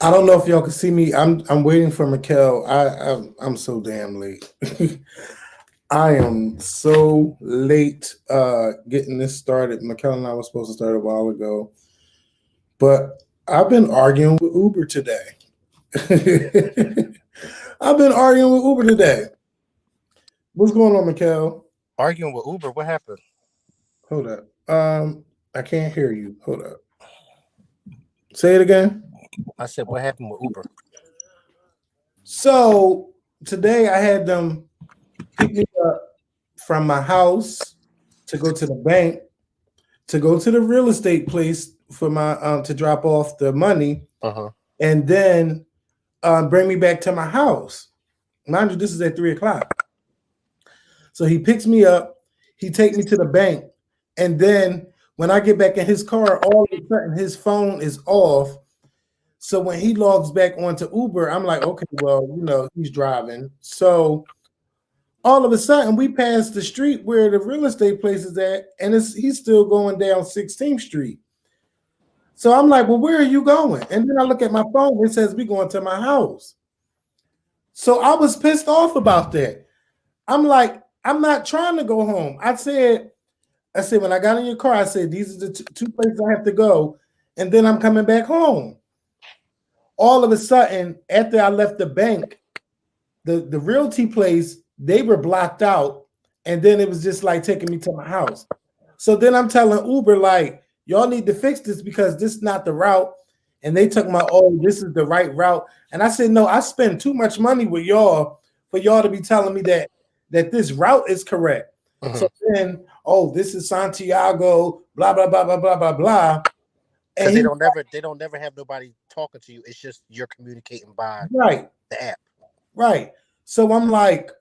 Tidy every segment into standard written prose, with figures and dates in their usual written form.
I don't know if y'all can see me. I'm waiting for Mikael. I'm so damn late. I am so late getting this started. Mikael and I were supposed to start a while ago, but I've been arguing with Uber today. I've been arguing with Uber today. What's going on, Mikael? Arguing with Uber, what happened? Hold up. I can't hear you. Hold up. Say it again. I said, what happened with Uber? So today I had them pick me up from my house to go to the bank, to go to the real estate place for my to drop off the money, Uh-huh. and then bring me back to my house. Mind you, this is at 3 o'clock. So he picks me up, he take me to the bank, and then when I get back in his car, all of a sudden his phone is off. So when he logs back onto Uber, I'm like, okay, well, he's driving. So all of a sudden we pass the street where the real estate place is at, and he's still going down 16th Street. So I'm like, well, where are you going? And then I look at my phone, it says we going to my house. So I was pissed off about that. I'm like, I'm not trying to go home. I said, when I got in your car, I said, these are the two places I have to go, and then I'm coming back home. All of a sudden, after I left the bank, the realty place, they were blocked out, and then it was just like taking me to my house. So then I'm telling Uber, like, y'all need to fix this because this is not the route. And they took my, oh, this is the right route. And I said, no, I spend too much money with y'all for y'all to be telling me that this route is correct. Mhm. So then, oh, this is Santiago, blah, blah, blah, blah, blah, blah, blah. Because they don't never have nobody talking to you. It's just you're communicating by right, the app. right. So I'm like,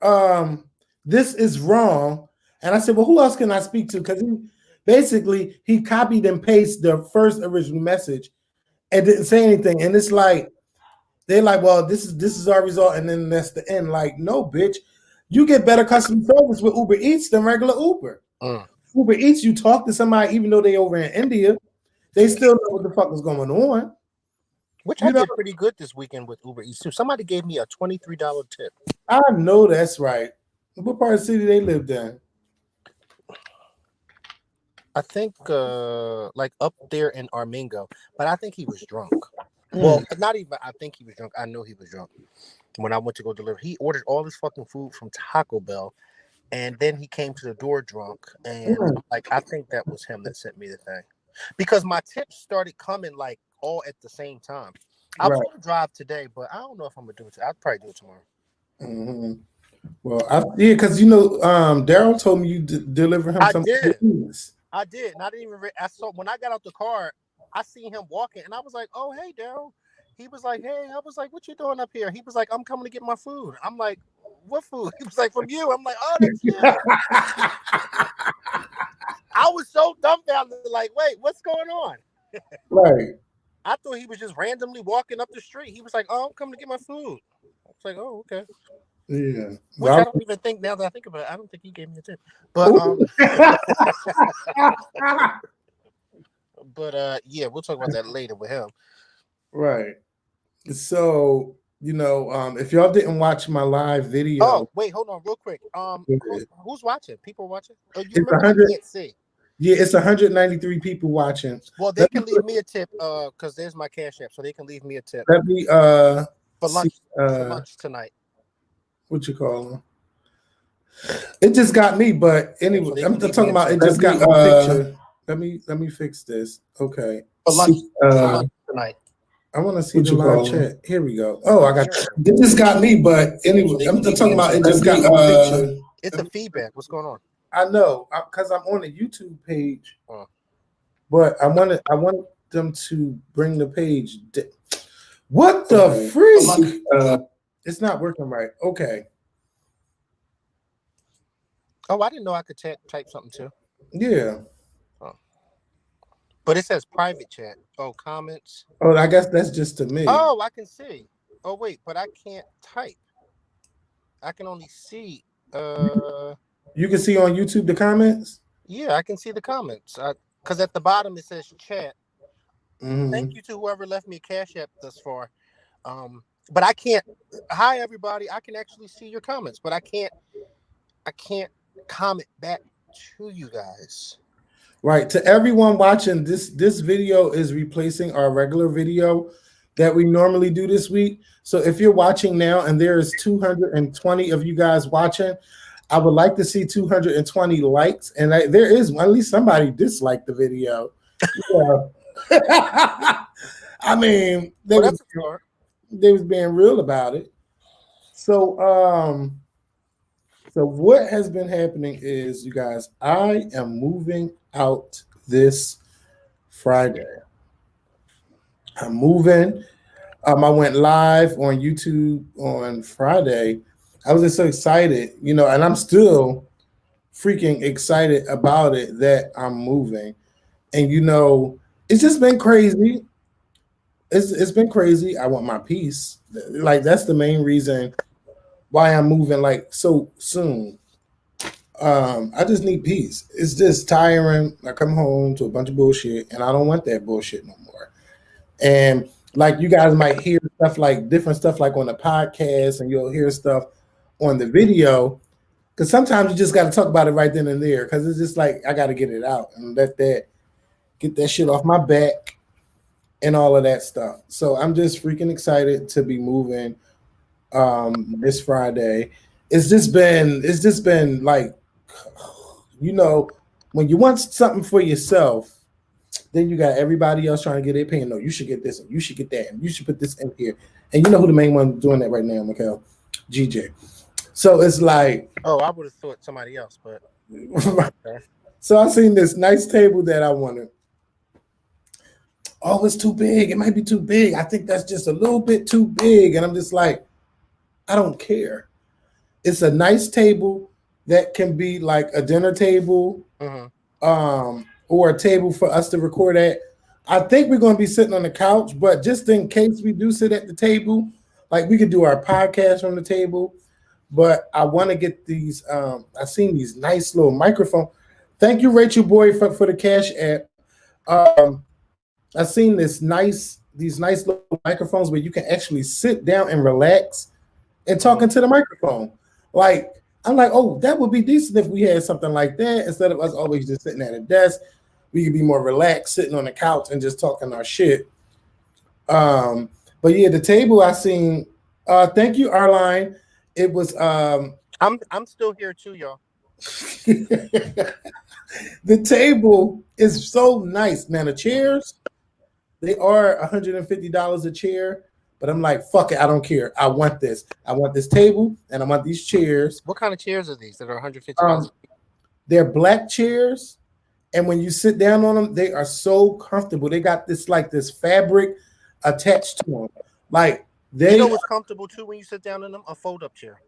this is wrong. And I said, well, who else can I speak to? Because he copied and pasted the first original message and didn't say anything. And it's like, they're like, well, this is our result, and then that's the end. Like, no, bitch. You get better customer service with Uber Eats than regular Uber. Uber Eats, you talk to somebody, even though they over in India, they still know what the fuck is going on. Which I did pretty good this weekend with Uber Eats too. Somebody gave me a $23 tip. I know that's right. What part of the city they lived in? I think like up there in Armingo, but I think he was drunk. Well, not even I think he was drunk. I know he was drunk. When I went to go deliver, he ordered all this fucking food from Taco Bell, and then he came to the door drunk. And like, I think that was him that sent me the thing, because my tips started coming like all at the same time. I was going to drive today, but I don't know if I'm gonna do it. I'll probably do it tomorrow. Mm-hmm. Well, because Daryl told me you deliver him some food. I did, and I didn't even. I saw when I got out the car, I seen him walking, and I was like, "Oh, hey, Daryl." He was like, "Hey," I was like, "What you doing up here?" He was like, "I'm coming to get my food." I'm like, "What food?" He was like, "From you." I'm like, "Oh, that's you." I was so dumbfounded, like, "Wait, what's going on?" Right. I thought he was just randomly walking up the street. He was like, "Oh, I'm coming to get my food." I was like, "Oh, okay." Yeah. Which I don't even think, now that I think about it, I don't think he gave me a tip. But but yeah, we'll talk about that later with him. Right. So, if y'all didn't watch my live video. Oh, wait, hold on real quick. Who's watching? People watching? Oh, you remember I can't see. Yeah, it's 193 people watching. Well, they can leave me a tip, because there's my Cash App, so they can leave me a tip. Let me for lunch tonight. What you call them? It just got me, but anyway, so I'm talking about it just got my picture. Let me fix this. Okay. For lunch tonight. I want to see the live chat. Here we go. Oh, I got it. Just got me, but anyway, I'm talking about it just got my picture. It's a feedback. What's going on? I know, because I'm on the YouTube page, but I want them to bring the page. What the freak? It's not working right. Okay. Oh, I didn't know I could type something too. Yeah. Oh. But it says private chat. Oh, comments. Oh, I guess that's just to me. Oh, I can see. Oh, wait, but I can't type. I can only see. You can see on YouTube the comments? Yeah, I can see the comments. Because at the bottom it says chat. Mm-hmm. Thank you to whoever left me a Cash App thus far. But I can't. Hi, everybody. I can actually see your comments, but I can't. I can't comment back to you guys. Right. To everyone watching, this video is replacing our regular video that we normally do this week. So if you're watching now and there is 220 of you guys watching, I would like to see 220 likes. And there is at least somebody disliked the video. Yeah. I mean, Well, that's a start. they was being real about it. So what has been happening is, you guys, I am moving out this Friday. I'm moving. I went live on YouTube on Friday. I was just so excited, and I'm still freaking excited about it that I'm moving. And it's just been crazy. It's been crazy. I want my peace. Like, that's the main reason why I'm moving like so soon. I just need peace. It's just tiring. I come home to a bunch of bullshit, and I don't want that bullshit no more. And like, you guys might hear stuff like different stuff like on the podcast, and you'll hear stuff on the video, because sometimes you just got to talk about it right then and there, because it's just like, I got to get it out and get that shit off my back and all of that stuff. So I'm just freaking excited to be moving this Friday. It's just been like, when you want something for yourself, then you got everybody else trying to get their opinion. No, you should get this, and you should get that, and you should put this in here. And you know who the main one doing that right now, Makael? GJ. So it's like, oh, I would have thought somebody else, but okay. So I seen this nice table that I wanted. Oh, it's too big. It might be too big. I think that's just a little bit too big. And I'm just like, I don't care. It's a nice table that can be like a dinner table, or a table for us to record at. I think we're going to be sitting on the couch, but just in case we do sit at the table, like, we could do our podcast from the table. But I want to get these. I've seen these nice little microphones. Thank you, Rachel Boy, for the Cash App. I've seen these nice little microphones where you can actually sit down and relax and talk into the microphone. Like, I'm like, oh, that would be decent if we had something like that instead of us always just sitting at a desk. We could be more relaxed, sitting on the couch and just talking our shit. But yeah, the table I seen. Thank you, Arline. It was. I'm still here too, y'all. The table is so nice. Now the chairs, they are $150 a chair. But I'm like, fuck it, I don't care. I want this. I want this table, and I want these chairs. What kind of chairs are these that are $150? They're black chairs, and when you sit down on them, they are so comfortable. They got this fabric attached to them. Like, they. You know what's comfortable too when you sit down in them? A fold-up chair.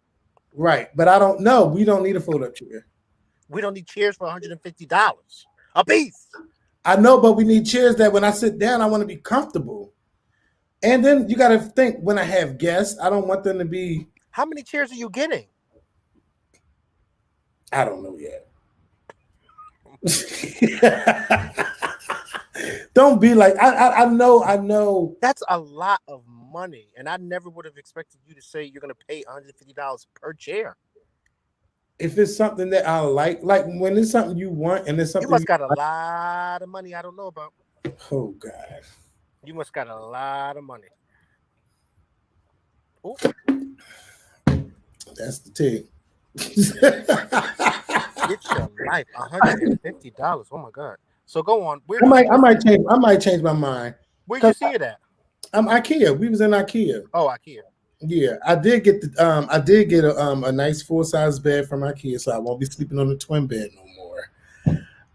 Right, but I don't know. We don't need a fold-up chair. We don't need chairs for $150 a piece. I know, but we need chairs that when I sit down, I want to be comfortable. And then you got to think, when I have guests, I don't want them to be. How many chairs are you getting? I don't know yet. Don't be like, I know. That's a lot of money, and I never would have expected you to say you're going to pay $150 per chair. If it's something that I like when it's something you want and it's something you must got a lot of money I don't know about. Oh God. You must got a lot of money. Ooh. That's the thing. Get your life, $150. Oh my God! So go on. I might change my mind. Where'd you see it at? IKEA. We was in IKEA. Oh, IKEA. Yeah, I did get a nice full-size bed from IKEA, so I won't be sleeping on the twin bed no more.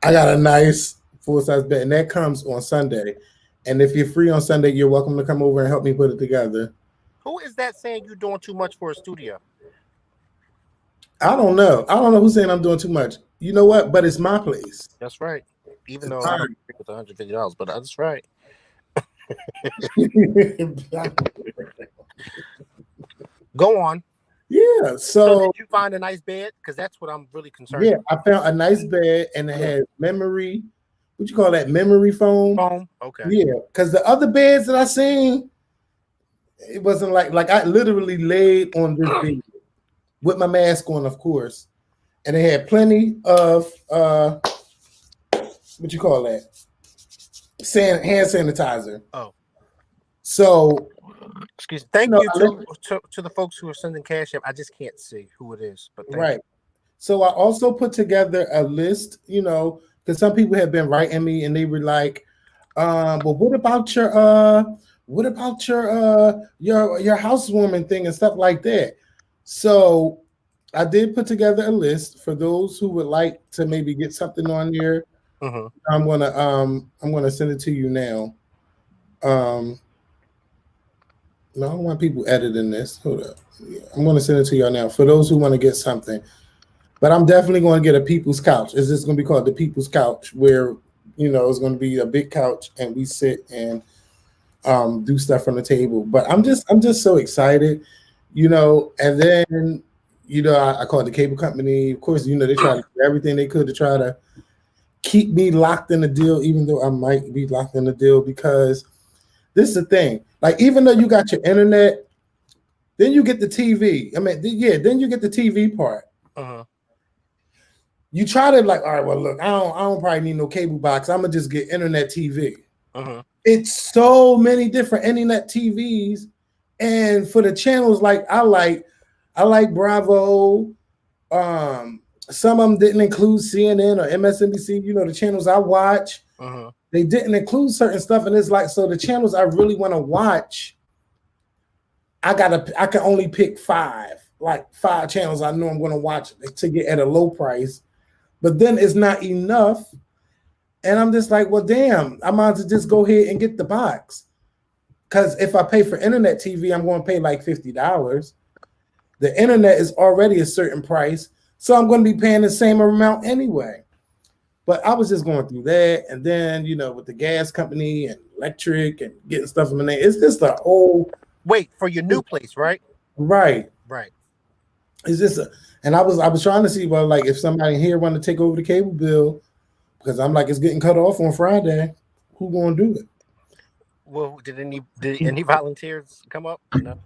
I got a nice full-size bed, and that comes on Sunday. And if you're free on Sunday, you're welcome to come over and help me put it together. Who is that saying you're doing too much for a studio? I don't know. Who's saying I'm doing too much. You know what? But it's my place. That's right. Even though I don't agree with $150, but that's right. Go on. Yeah. So did you find a nice bed? Because that's what I'm really concerned about. I found a nice bed, and it has memory. What you call that? Memory foam? Okay. Yeah. Because the other beds that I seen, It wasn't like I literally laid on this bed with my mask on, of course, and they had plenty of what you call that hand sanitizer. Oh, So excuse me. Thank you I let, to the folks who are sending cash up. I just can't see who it is, but thank right. So I also put together a list, because some people have been writing me and they were like, but what about your housewarming thing and stuff like that. So I did put together a list for those who would like to maybe get something on there. you. Mm-hmm. I'm gonna send it to you now. Um no, I don't want people editing this. Hold up. Yeah, I'm gonna send it to y'all now for those who want to get something. But I'm definitely going to get a people's couch. It's just going to be called the people's couch, where it's going to be a big couch and we sit and do stuff on the table. But I'm just so excited, And then I called the cable company. Of course, they tried to do everything they could to try to keep me locked in the deal, even though I might be locked in the deal, because this is the thing. Like, even though you got your internet, then you get the TV. I mean, yeah, then you get the TV part. Uh-huh. You try to all right, well, look, I don't probably need no cable box. I'm gonna just get internet TV. Uh-huh. It's so many different internet TVs, and for the channels I like Bravo. Some of them didn't include CNN or MSNBC. The channels I watch, Uh-huh. they didn't include certain stuff, and it's so the channels I really want to watch, I can only pick five channels I know I'm going to watch to get at a low price. But then it's not enough. And I'm just like, well, damn, I might as well just go ahead and get the box. Because if I pay for internet TV, I'm going to pay like $50. The internet is already a certain price. So I'm going to be paying the same amount anyway. But I was just going through that. And then, with the gas company and electric and getting stuff in the name, it's just a whole. Wait, for your new place, right? Right. Right. It's just and I was trying to see, well, if somebody here want to take over the cable bill, because I'm like, it's getting cut off on Friday. Who gonna do it? Well, did any volunteers come up? No.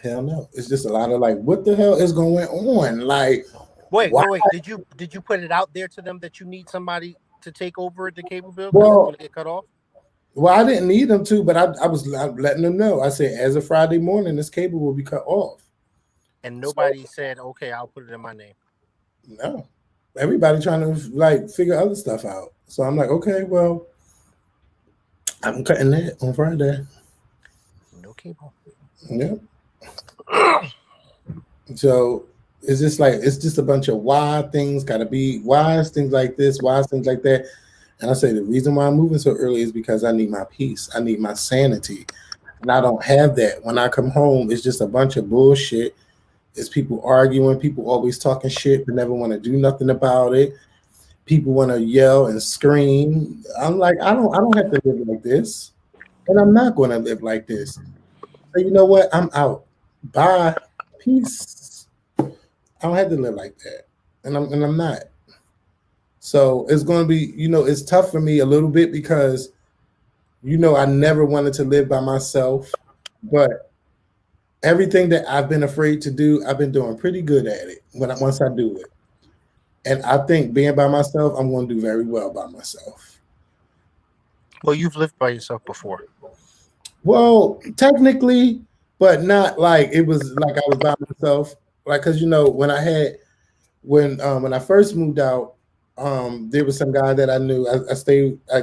Hell no. It's just a lot of what the hell is going on? Wait. why? Did you put it out there to them that you need somebody to take over the cable bill because it's Well, going to get cut off? well, I didn't need them to, but I was letting them know. I said, as of Friday morning, this cable will be cut off. And nobody said, okay, I'll put it in my name. No. Everybody trying to figure other stuff out. So I'm like, okay, well, I'm cutting that on Friday. No cable. Yep. So it's just a bunch of why things gotta be, why things like this, why things like that. And I say the reason why I'm moving so early is because I need my peace. I need my sanity. And I don't have that. When I come home, it's just a bunch of bullshit. It's people arguing, people always talking shit, but never want to do nothing about it. People want to yell and scream. I'm like, I don't have to live like this. And I'm not going to live like this. So you know what? I'm out. Bye. Peace. I don't have to live like that. And I'm not. So it's going to be, it's tough for me a little bit because, I never wanted to live by myself, but everything that I've been afraid to do, I've been doing pretty good at it once I do it. And I think being by myself, I'm going to do very well by myself. Well, you've lived by yourself before. Well, technically, but not it was like I was by myself. Because when I first moved out, there was some guy that I knew. I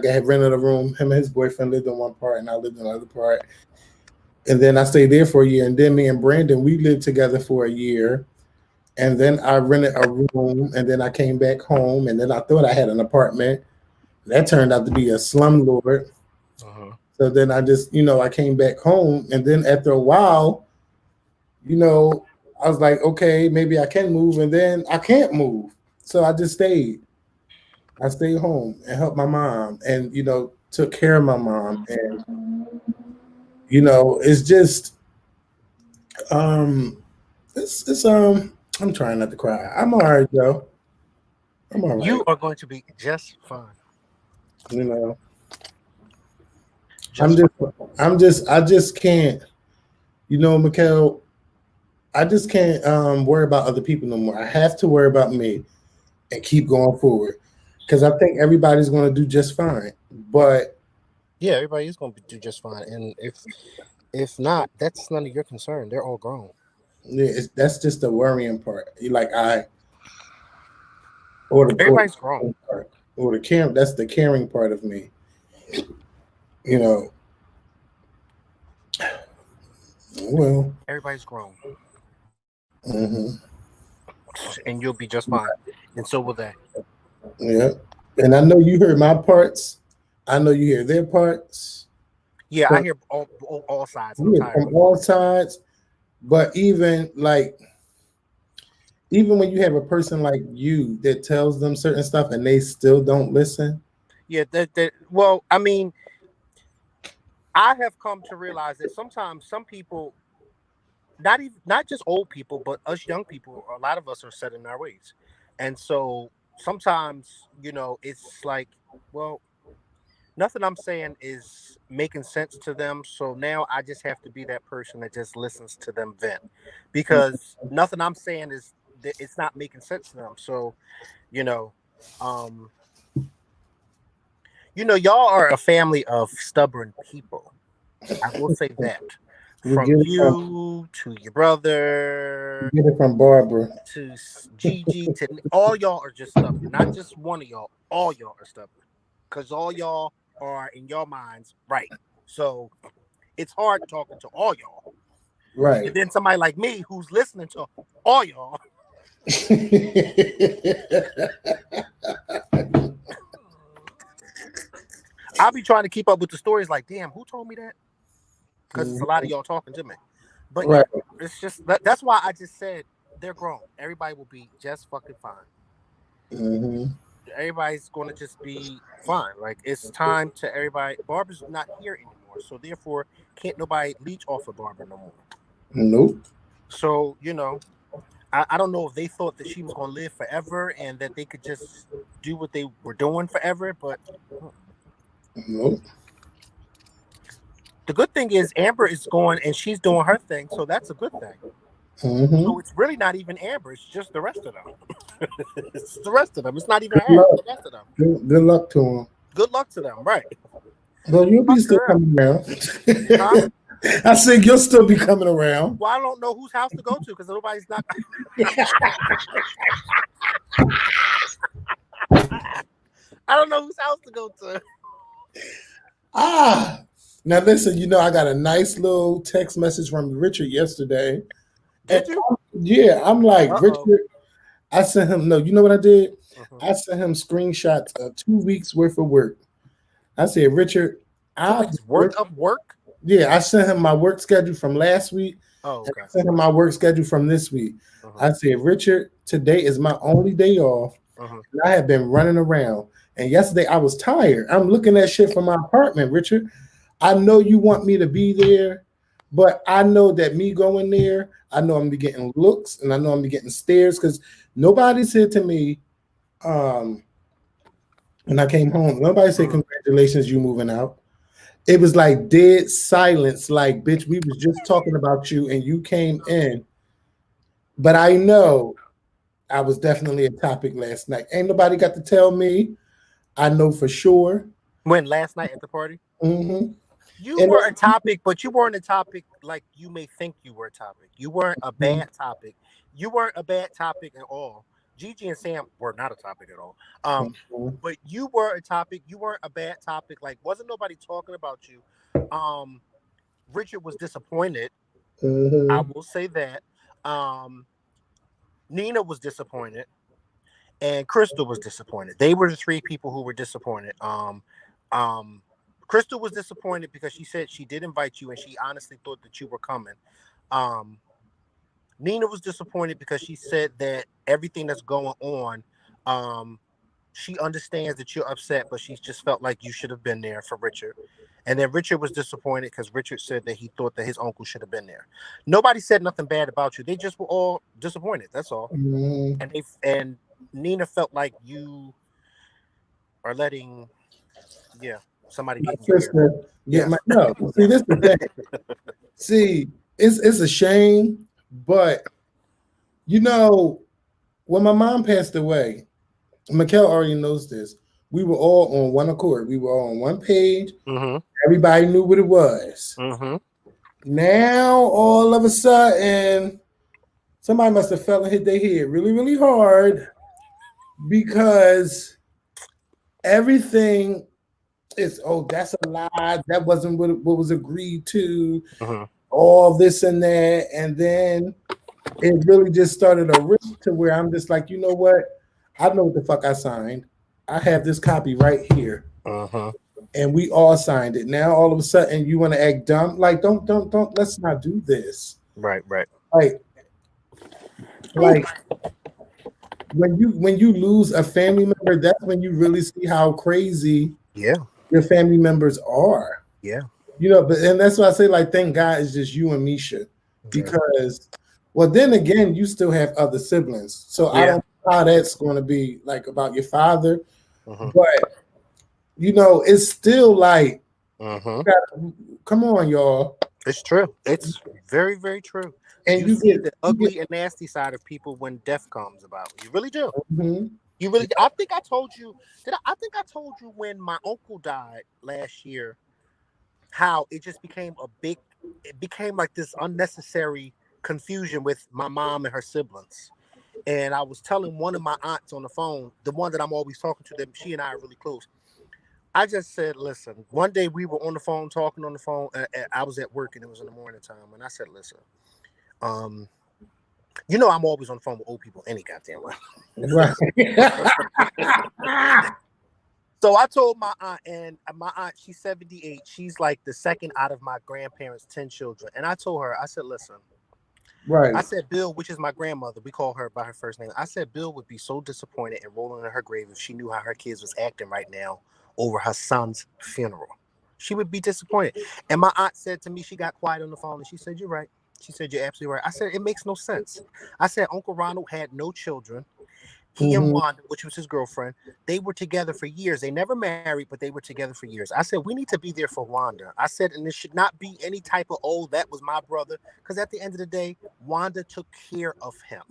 had rented a room. Him and his boyfriend lived in one part, and I lived in the other part. And then I stayed there for a year. And then me and Brandon, we lived together for a year. And then I rented a room. And then I came back home. And then I thought I had an apartment. That turned out to be a slumlord. Uh-huh. So then I just, I came back home. And then after a while, I was like, okay, maybe I can move. And then I can't move. So I just stayed. I stayed home and helped my mom and, took care of my mom. And, it's just, I'm trying not to cry. I'm all right, Joe. I'm all right. You are going to be just fine. I'm just just, I just can't. You know, Mikael, I just can't worry about other people no more. I have to worry about me and keep going forward because I think everybody's going to do just fine. But yeah, everybody is going to do just fine. And if not, that's none of your concern. They're all grown. yeah, that's just the worrying part. Like I or Everybody's grown. the part or the care. That's the caring part of me. You know. Well. Everybody's grown, Hmm. and you'll be just fine. And so will they. Yeah. And I know you heard my parts. I know you hear their parts. Yeah, I But hear all sides, and I'm yeah, tired from of it. all sides. But even when you have a person like you that tells them certain stuff and they still don't listen. Yeah, well, I mean, I have come to realize that sometimes some people, not just old people, but us young people, a lot of us are set in our ways, and so sometimes it's like, well, nothing I'm saying is making sense to them. So now I just have to be that person that just listens to them vent, because nothing I'm saying is it's not making sense to them. So you know, um, y'all are a family of stubborn people. I will say that. We From get it from you to your brother Barbara. to Gigi to all y'all are just stubborn. Not just one of y'all. All y'all are stubborn because all y'all are in your minds right. So it's hard talking to all y'all. And Right. then somebody like me who's listening to all y'all, I'll be trying to keep up with the stories. Like, damn, who told me that? Because it's a lot of y'all talking to me. But yeah, Right. it's just that's why I just said they're grown. Everybody will be just fucking fine. Hmm. Everybody's going to just be fine. Like, it's time to everybody. Barbara's not here anymore, so therefore can't nobody leech off of Barbara no more. Nope. So I don't know if they thought that she was going to live forever and that they could just do what they were doing forever, but Nope. the good thing is Amber is going and she's doing her thing, so that's a good thing. Hmm. So it's really not even Amber; it's just the rest of them. It's the rest of them. It's not even Good her; it's luck. the rest of them. Good luck to him. Good luck to them, right? Well, you'll be Luck to still them, coming around. huh? I think you'll still be coming around. Well, I don't know whose house to go to because nobody's not. I don't know whose house to go to. Ah, now listen. I got a nice little text message from Richard yesterday, and Did you? yeah, I'm like Uh-oh. Richard. I sent him. No, you know what I did? Mm-hmm. I sent him screenshots of 2 weeks worth of work. I said, Richard, 2 weeks worth of work? yeah, I sent him my work schedule from last week, Oh, and okay. I sent him my work schedule from this week. Mm-hmm. I said, Richard, today is my only day off. Mm-hmm. And I have been running around. And yesterday I was tired. I'm looking at shit from my apartment, Richard. I know you want me to be there, but I know that me going there, I know I'm gonna be getting looks and I know I'm gonna be getting stares because nobody said to me, um, when I came home, nobody said Mm-hmm. congratulations, you moving out. It was like dead silence, like bitch, we was just talking about you and you came in. But I know I was definitely a topic last night. Ain't nobody got to tell me. I know for sure. When last night at the party? Hmm. You And were a topic, but you weren't a topic like you may think you were a topic. You weren't a Mhm. bad topic. You weren't a bad topic at all. Gigi and Sam were not a topic at all. Mhm. But you were a topic. You weren't a bad topic. Like, wasn't nobody talking about you. Um, Richard was disappointed. I Mhm. will say that. Um, Nina was disappointed, and Crystal was disappointed. They were the three people who were disappointed. Um, Crystal was disappointed because she said she did invite you, and she honestly thought that you were coming. Um, Nina was disappointed because she said that everything that's going on, um, she understands that you're upset, but she just felt like you should have been there for Richard. And then Richard was disappointed because Richard said that he thought that his uncle should have been there. Nobody said nothing bad about you. They just were all disappointed. That's all. Mhm. And Nina felt like you are letting, yeah. Somebody my getting your hair. sister get Yes. my no. See, this is the thing. See, it's a shame, but you know, when my mom passed away, Makael already knows this. We were all on one accord. We were all on one page. Mm-hmm. Everybody knew what it was. Mm-hmm. Now, all of a sudden, somebody must have fell and hit their head really, really hard because everything is, oh, that's a lie. That wasn't what was agreed to. Mm-hmm. All this and that. And then it really just started a risk to where I'm just like, you know what? I know what the fuck I signed. I have this copy right here. Mm-hmm. And we all signed it. Now all of a sudden you want to act dumb. Like, don't let's not do this. Right. Right. Like, Ooh. like when you lose a family member, that's when you really see how crazy Yeah. your family members are. Yeah. You know, but and that's why I say, like, thank God it's just you and Misha. Because well, then again, you still have other siblings. So I Yeah. don't know how that's gonna be like about your father. Mm-hmm. But you know, it's still like Mm-hmm. come on, y'all. It's true. It's very, very true. And You you see get the ugly and nasty side of people when death comes about. You really do. mhm. You really. I think I told you. I think I told you when my uncle died last year, how it just became a big. It became like this unnecessary confusion with my mom and her siblings. And I was telling one of my aunts on the phone, the one that I'm always talking to, that she and I are really close. I just said, listen. One day we were on the phone talking on the phone. I was at work and it was in the morning time, and I said, listen. You know, I'm always on the phone with old people any goddamn way. Right. So I told my aunt, and my aunt, she's 78. She's like the second out of my grandparents' 10 children. And I told her, I said, listen, Right. I said, Bill, which is my grandmother, we call her by her first name. I said, Bill would be so disappointed and rolling in her grave if she knew how her kids was acting right now over her son's funeral. She would be disappointed. And my aunt said to me, she got quiet on the phone and she said, you're right. She said, you're absolutely right. I said, it makes no sense. I said, Uncle Ronald had no children. He and Wanda, which was his girlfriend, they were together for years. They never married, but they were together for years. I said, we need to be there for Wanda. I said, and it should not be any type of, oh, that was my brother. Because at the end of the day, Wanda took care of him.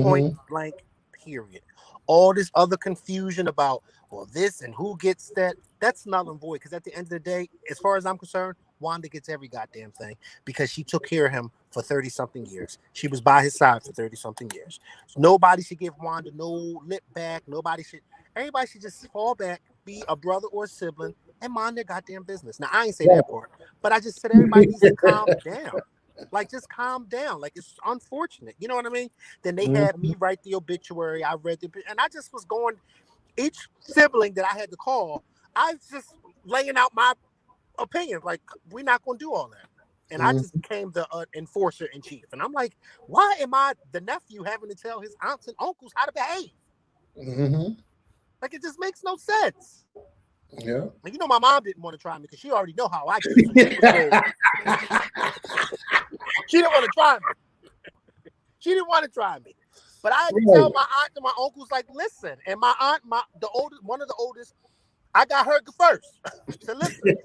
Point blank, period. All this other confusion about, well, this and who gets that, that's null and void. Because at the end of the day, as far as I'm concerned, Wanda gets every goddamn thing because she took care of him for 30-something years. She was by his side for 30-something years. So nobody should give Wanda no lip back. Everybody should just fall back, be a brother or a sibling, and mind their goddamn business. Now, I ain't say that part, but I just said everybody needs to calm down. Like, just calm down. Like, it's unfortunate. You know what I mean? Then they had me write the obituary. I read and I just was going, each sibling that I had to call, I was just laying out my opinion. Like, we're not going to do all that. And I just became the enforcer in chief. And I'm like, why am I the nephew having to tell his aunts and uncles how to behave? Like, it just makes no sense. Yeah. And you know, my mom didn't want to try me because she already know how I get. So she didn't want to try me. She didn't want to try me. But I had to tell my aunt and my uncles, like, listen. And my aunt, the oldest, one of the oldest, I got her first. So listen,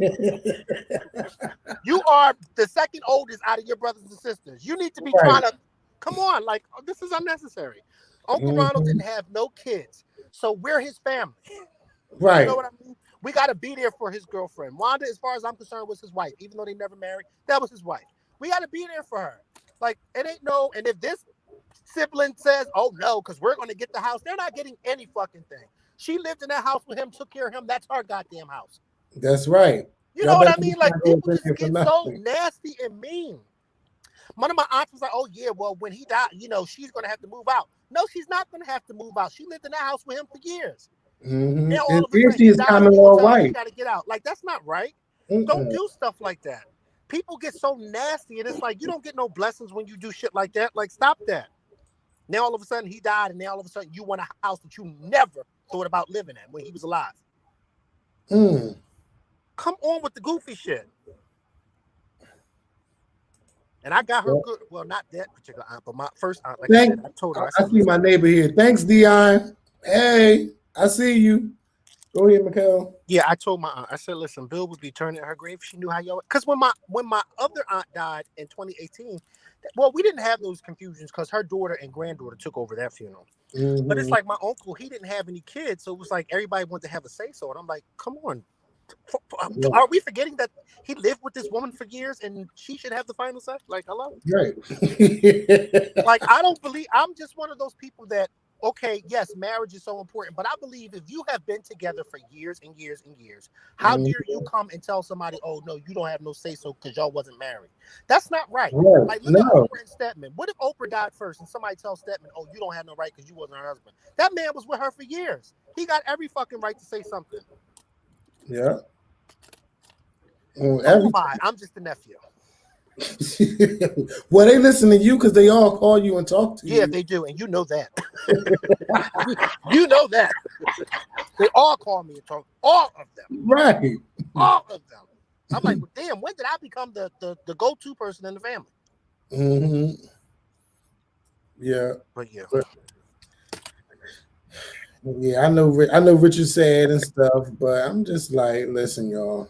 you are the second oldest out of your brothers and sisters. You need to be trying to, come on, like, this is unnecessary. Uncle Ronald didn't have no kids, so we're his family. Right. You know what I mean? We got to be there for his girlfriend. Wanda, as far as I'm concerned, was his wife. Even though they never married, that was his wife. We got to be there for her. Like, it ain't no, and if this sibling says, oh no, because we're going to get the house, they're not getting any fucking thing. She lived in that house with him, took care of him. That's her goddamn house. That's right. You know what I mean? Like, people just get so nasty and mean. One of my aunts was like, oh yeah, well, when he died, you know, she's going to have to move out. No, she's not going to have to move out. She lived in that house with him for years. Now all of a sudden, she is common law white. She got to get out. Like, that's not right. Don't do stuff like that. People get so nasty, and it's like, you don't get no blessings when you do shit like that. Like, stop that. Now all of a sudden he died, and now all of a sudden you want a house that you never thought about living in when he was alive. Come on with the goofy shit. And I got her good. Well, not that particular aunt, but my first aunt. Like I said, I told her. I see my neighbor here. Thanks, Dion. Hey, I see you. Go ahead, Makael. Yeah, I told my aunt. I said, "Listen, Bill would be turning in her grave if she knew how y'all." Because when my other aunt died in 2018, well, we didn't have those confusions because her daughter and granddaughter took over that funeral. But it's Mm-hmm. like my uncle, he didn't have any kids, so it was like everybody wanted to have a say so, and I'm like, "Come on, are we forgetting that he lived with this woman for years and she should have the final say?" Like, hello. Right. Like, I don't believe, I'm just one of those people that, okay, yes, marriage is so important, but I believe if you have been together for years and years and years, how dare you come and tell somebody, oh no, you don't have no say so because y'all wasn't married? That's not right. Right. Like, look at No. Oprah and Stedman. What if Oprah died first and somebody tells Stedman, oh, you don't have no right because you wasn't her husband? That man was with her for years. He got every fucking right to say something. Yeah. So who am I? I'm just the nephew. Well, they listen to you because they all call you and talk to Yeah, you. they do, and you know that. You know that. They all call me and talk. All of them. Right. All of them. I'm like, well, damn, when did I become the go-to person in the family? Mm-hmm. Yeah. But yeah. But, yeah, I know. I know Richard said and stuff, but I'm just like, listen, y'all.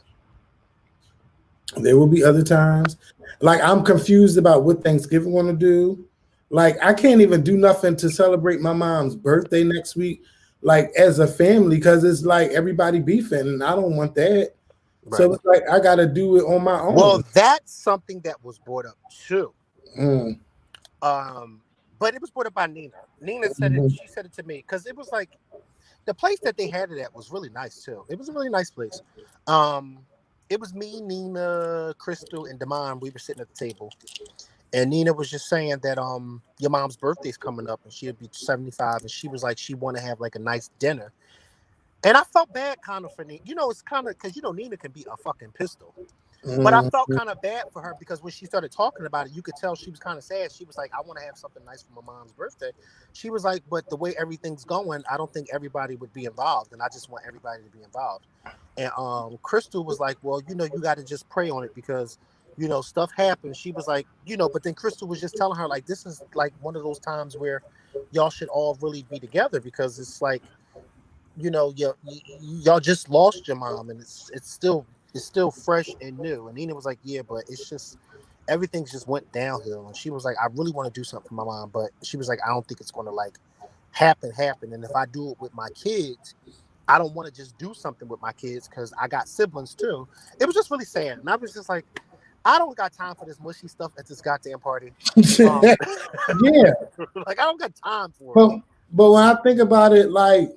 There will be other times. Like I'm confused about what Thanksgiving want to do. Like I can't even do nothing to celebrate my mom's birthday next week, like as a family, because it's like everybody beefing, and I don't want that. Right. So it's like I got to do it on my Well, own. that's something that was brought up too. Mm, Um, but it was brought up by Nina. Nina said it, mhm, she said it to me because it was like the place that they had it at was really nice too. It was a really nice place. Um, it was me, Nina, Crystal, and Damon. We were sitting at the table. And Nina was just saying that your mom's birthday's coming up and she'll be 75 and she was like she want to have like a nice dinner. And I felt bad kind of for Nina. You know, it's kind of because you know Nina can be a fucking pistol. But I mhm, felt kind of bad for her because when she started talking about it, you could tell she was kind of sad. She was like, I want to have something nice for my mom's birthday. She was like, but the way everything's going, I don't think everybody would be involved. And I just want everybody to be involved. And Crystal was like, well, you know, you got to just pray on it because, you know, stuff happens. She was like, you know, but then Crystal was just telling her, like, this is like one of those times where y'all should all really be together because it's like, you know, y'all just lost your mom and it's still fresh and new. And Nina was like, yeah, but it's just everything's just went downhill. And she was like, I really want to do something for my mom, but she was like, I don't think it's going to like happen. And if I do it with my kids, I don't want to just do something with my kids because I got siblings too. It was just really sad. And I was just like, I don't got time for this mushy stuff at this goddamn party. Um, yeah, like I don't got time for it. but when I think about it, like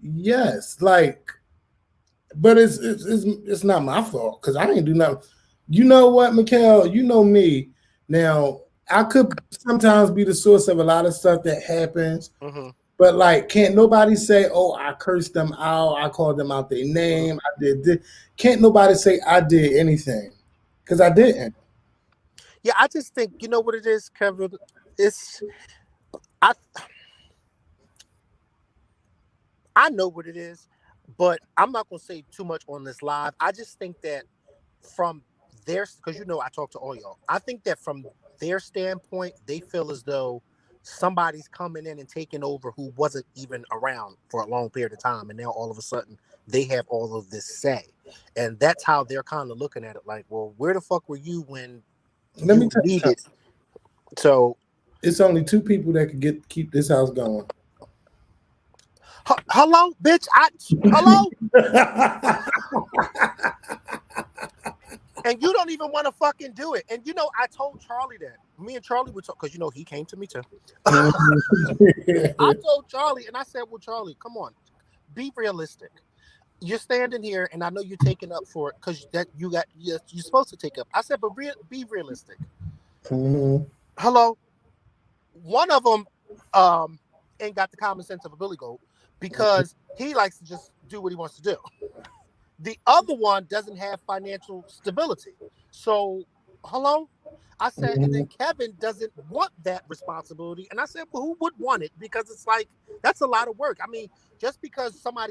yes, like, but it's not my fault because I ain't do nothing. You know what, Mikael? You know me. Now I could sometimes be the source of a lot of stuff that happens. Mm-hmm, But like, can't nobody say, "Oh, I cursed them out. I called them out their mm-hmm. name. I did this." Can't nobody say I did anything because I didn't. Yeah, I just think you know what it is, Kevin. It's I I know what it is, but I'm not gonna say too much on this live. I just think that from their because you know I talk to all y'all. I think that from their standpoint, they feel as though somebody's coming in and taking over who wasn't even around for a long period of time, and now all of a sudden they have all of this say, and that's how they're kind of looking at it. Like, well, where the fuck were you when Let me you tell you something. needed? So, It's only two people that could keep this house going. hello, bitch. Hello. And you don't even want to fucking do it. And you know, I told Charlie that. Me and Charlie would talk because you know he came to me too. I told Charlie, and I said, "Well, Charlie, come on, be realistic. You're standing here, and I know you're taking up for it because that you're supposed to take up." I said, "But be realistic. Mhm. Hello, one of them ain't got the common sense of a billy goat because he likes to just do what he wants to do. The other one doesn't have financial stability. So, hello." I said, and then Mhm. Kevin doesn't want that responsibility. And I said, well, who would want it? Because it's like, that's a lot of work. I mean, just because something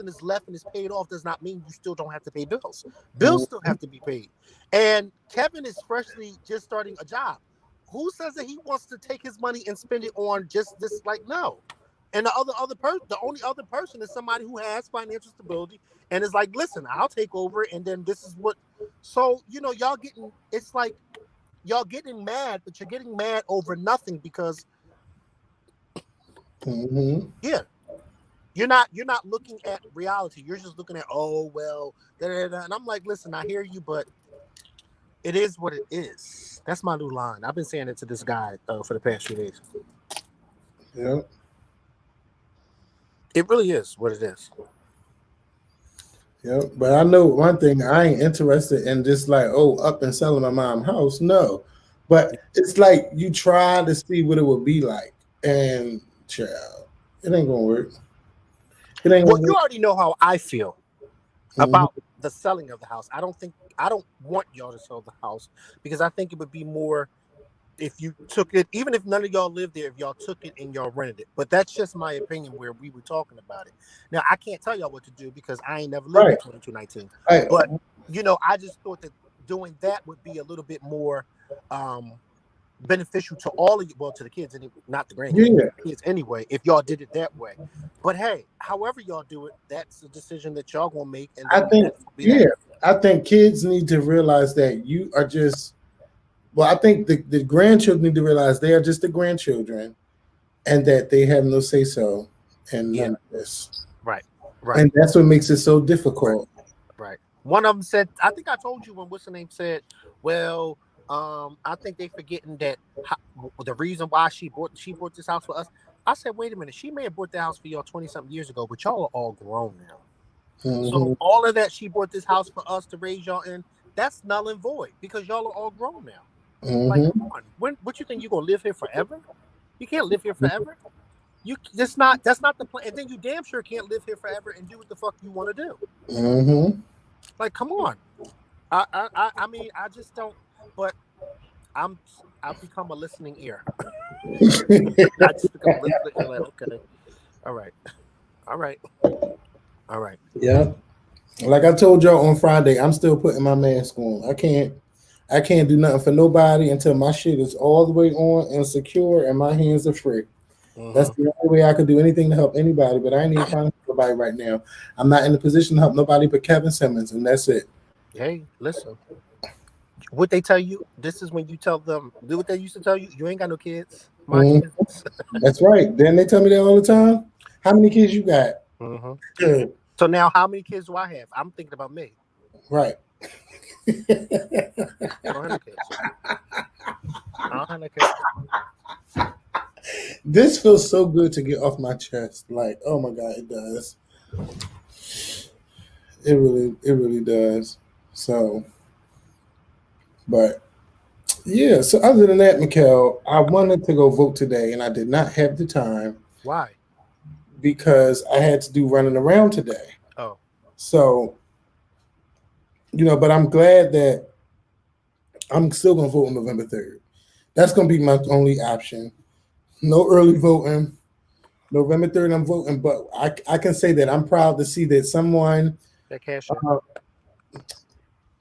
is left and is paid off does not mean you still don't have to pay bills. Bills still have to be paid. And Kevin is freshly just starting a job. Who says that he wants to take his money and spend it on just this? Like, no. And the only other person is somebody who has financial stability and is like, listen, I'll take over it, and then this is what. So y'all getting, it's like y'all getting mad, but you're getting mad over nothing because yeah, you're not looking at reality. You're just looking at, oh well, da, da, da. And I'm like, listen, I hear you, but it is what it is. That's my new line. I've been saying it to this guy for the past few days. Yeah. It really is what it is. Yeah, but I know one thing. I ain't interested in just like, up and selling my mom's house. No, but it's like you try to see what it would be like, and child, it ain't gonna work. It ain't Well, gonna you work. already know how I feel Mhm. about the selling of the house. I don't want y'all to sell the house because I think it would be more if you took it, even if none of y'all lived there, if y'all took it and y'all rented it. But that's just my opinion where we were talking about it. Now, I can't tell y'all what to do because I ain't never lived Right. in 2219. Right. But, I just thought that doing that would be a little bit more beneficial to all of you, well, to the kids, and not the grandkids, but Yeah. the kids anyway, if y'all did it that way. But hey, however y'all do it, that's a decision that y'all gonna make, and I then think. that's gonna be that. Yeah. I think kids need to realize that you are just. Well, I think the grandchildren need to realize they are just the grandchildren, and that they have no say so in Yeah, none of this. right, right, And that's what makes it so right. difficult. Right. One of them said, I think I told you when what's the name said, well, I think they forgetting that the reason why she bought this house for us. I said, wait a minute, she may have bought the house for y'all 20 something years ago, but y'all are all grown now. Hmm. So all of that she bought this house for us to raise y'all in, that's null and void because y'all are all grown now. Like, Hmm. come on, what you think you gonna live here forever? You can't live here forever. That's not the plan. And then you damn sure can't live here forever and do what the fuck you want to do. Hmm. Like, come on. I mean, I just don't. But I'm I've become a listening ear. I just become a listening ear. Like, okay, all right, all right, all right. Yeah. Like I told y'all on Friday, I'm still putting my mask on. I can't do nothing for nobody until my shit is all the way on and secure and my hands are free. That's Mm-hmm. the only way I could do anything to help anybody, but I ain't even trying to help nobody right now. I'm not in the position to help nobody but Kevin Simmons, and that's it. Hey, listen. What they tell you? This is when you tell them. Do what they used to tell you. You ain't got no kids. Mind Mhm. your business. That's right. Then they tell me that all the time. How many kids you got? Mm-hmm. Good. So now, how many kids do I have? I'm thinking about me. Right. I don't have no kids. I don't have no kids. This feels so good to get off my chest. Like, oh my God, it does. It really does. So, but yeah. So other than that, Mikael, I wanted to go vote today, and I did not have the time Why? because I had to do running around today. Oh, So, but I'm glad that I'm still gonna vote on November 3rd. That's gonna be my only option. No early voting. November 3rd, I'm voting, but I can say that I'm proud to see that someone, that cash app. uh,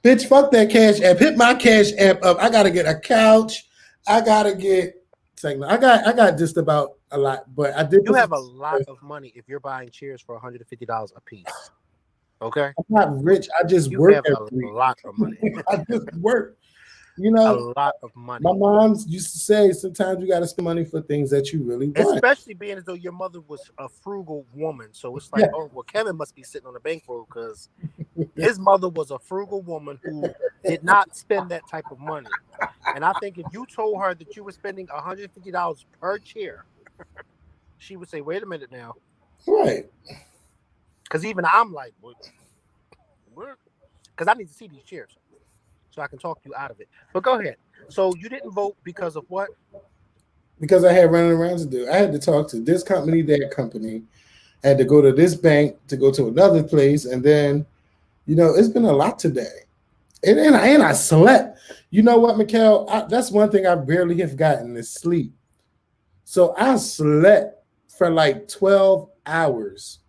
bitch, fuck that cash app. Hit my cash app up. I gotta get a couch. I gotta get segment. I got just about a lot, but I did You put some. have a lot of money if you're buying chairs for $150 a piece. Okay, I'm not rich. I just you work have every a week. lot of money. I just work. You A know, lot of my money. moms used to say sometimes you got to spend money for things that you really want. Especially being as though your mother was a frugal woman. So it's like, Yeah. oh, well, Kevin must be sitting on a bankroll because his mother was a frugal woman who did not spend that type of money. And I think if you told her that you were spending $150 per chair, she would say, wait a minute now. Right. Because even I'm like, what? Because I need to see these chairs so I can talk you out of it. But go ahead. So you didn't vote because of what? Because I had running around to do. I had to talk to this company, that company. I had to go to this bank to go to another place, and then it's been a lot today. And I slept. You know what, Mikael? That's one thing I barely have gotten is sleep. So I slept for like 12 hours.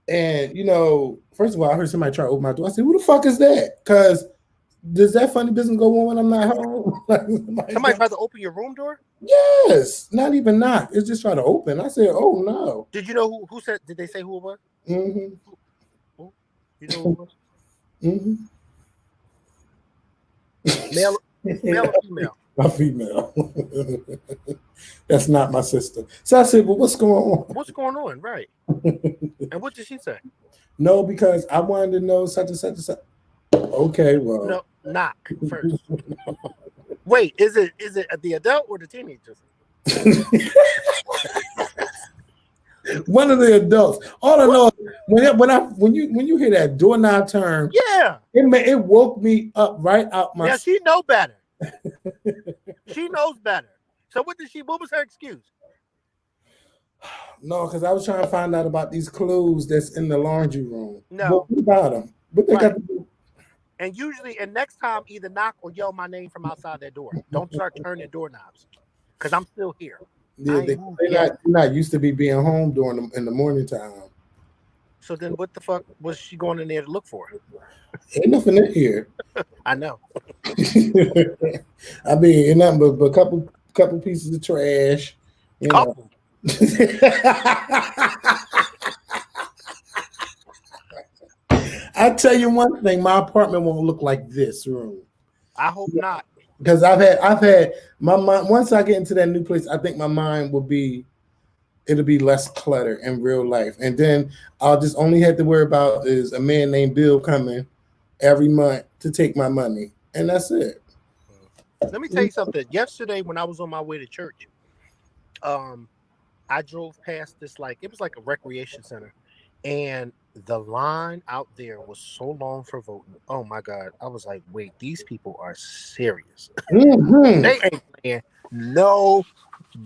And first of all, I heard somebody try to open my door. I said, "Who the fuck is that?" Because Does that funny business go on when I'm not home? Somebody tried to open your room door? Yes, not even knock. It's just trying to open. I said, "Oh no." Did you know who said? Did they say who it was? Mm-hmm. Who? You know who it was? Mm-hmm. Male, male or female? My female. That's not my sister. So I said, "Well, what's going on?" What's going on? Right. And what did she say? No, because I wanted to know such and such and such. Okay, well. No, knock first. Wait, is it the adult or the teenagers? One of the adults. All I know is when you hear that doorknob turn, Yeah. it woke me up right out my. Now she know better. She knows better. So what did she? What was her excuse? No, because I was trying to find out about these clothes that's in the laundry room. No. What about them? What they Right. got to do? And usually, and next time, either knock or yell my name from outside that door. Don't start turning doorknobs, because I'm still here. Yeah, I ain't moved yet. they're not used to be being home during in the morning time. So then, what the fuck was she going in there to look for? Ain't nothing in here. I know. I mean, ain't nothing but a couple pieces of trash. You know. Couple. I tell you one thing, my apartment won't look like this room. I hope not. Because I've had my mind. Once I get into that new place, I think my mind it'll be less clutter in real life, and then I'll just only have to worry about is a man named Bill coming every month to take my money, and that's it. Let me tell you something. Yesterday, when I was on my way to church, I drove past this it was like a recreation center, and the line out there was so long for voting. Oh my God. I was like, wait, these people are serious. Mm-hmm. They ain't playing no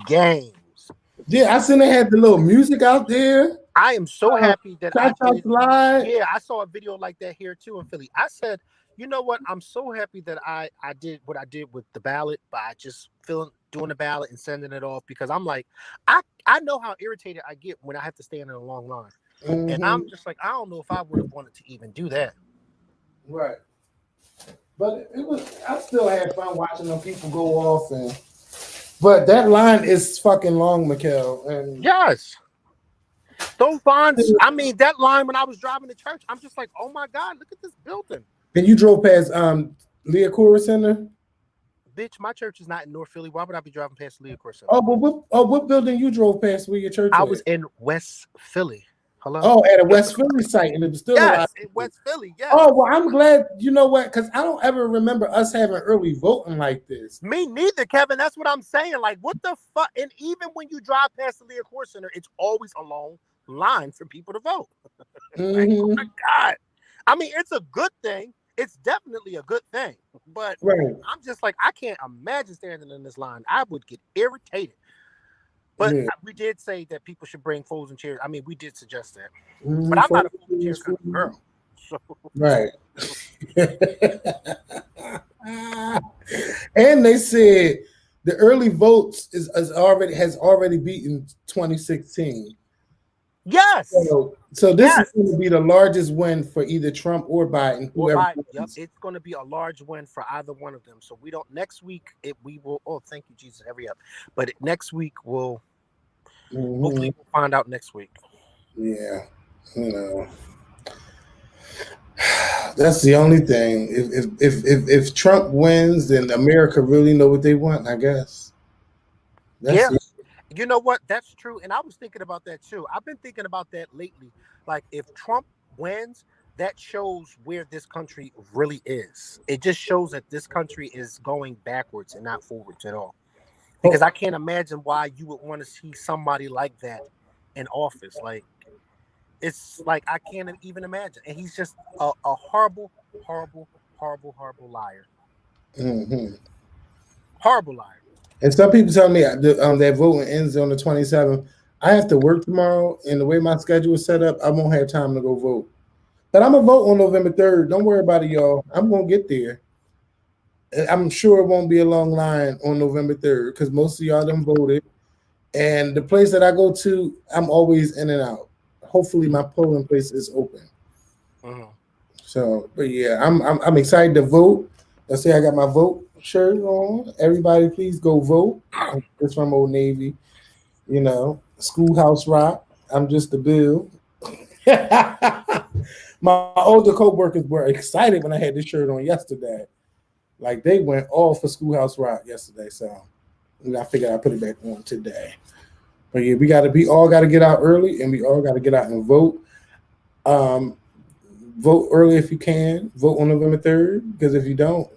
games. Yeah, I seen they had the little music out there. I am so happy that I did. Slide. Yeah, I saw a video like that here too in Philly. I said, you know what? I'm so happy that I did what I did with the ballot by just doing the ballot and sending it off, because I'm like, I know how irritated I get when I have to stand in a long line. Mm-hmm. And I'm just like, I don't know if I would have wanted to even do that. Right. But I still had fun watching them people go off, but that line is fucking long, Makael. And yes. Those lines, I mean, that line when I was driving to church, I'm just like, oh my God, look at this building. And you drove past Leah Cora Center? Bitch, my church is not in North Philly. Why would I be driving past Leah Cora Center? Oh, but what building you drove past where your church I was? Was in West Philly. Hello? Oh, at a West Philly site, and it was still yes, in West Philly, yes. Oh, well, I'm glad, you know what, because I don't ever remember us having early voting like this. Me neither, Kevin. That's what I'm saying. Like, what the fuck? And even when you drive past the Leah Cora Center, it's always a long line for people to vote. Like, oh my God. I mean, it's a good thing. It's definitely a good thing. But I'm just like, I can't imagine standing in this line. I would get irritated. But we did say that people should bring frozen chairs. I mean, we did suggest that. But I'm not a frozen chair kind of girl. So. Right. And they said the early votes has already beaten 2016. Yes. So this is going to be the largest win for either Trump or Biden. Yep, it's going to be a large win for either one of them. So we don't. Next week we will. Oh, thank you, Jesus. Hurry up. But next week we'll. Hopefully we'll find out next week. Yeah, you know. That's the only thing. If Trump wins, then America really know what they want, I guess. You know what? That's true. And I was thinking about that too. I've been thinking about that lately. Like, if Trump wins, that shows where this country really is. It just shows that this country is going backwards and not forwards at all. Because I can't imagine why you would want to see somebody like that in office. Like, it's like, I can't even imagine. And he's just a horrible, horrible, horrible, horrible liar. Mm-hmm. Horrible liar. And some people tell me that voting ends on the 27th. I have to work tomorrow, and the way my schedule is set up, I won't have time to go vote. But I'm going to vote on November 3rd. Don't worry about it, y'all. I'm going to get there. I'm sure it won't be a long line on November 3rd because most of y'all done voted. And the place that I go to, I'm always in and out. Hopefully my polling place is open. Mm-hmm. So, but yeah, I'm excited to vote. I say I got my vote shirt on. Everybody, please go vote. It's from Old Navy. You know, Schoolhouse Rock. I'm just a bill. My older co-workers were excited when I had this shirt on yesterday. Like they went all for Schoolhouse Rock yesterday. So I figured I'd put it back on today. But yeah, we all gotta get out early and we all gotta get out and vote. Um, vote early if you can. Vote on November 3rd. Because if you don't,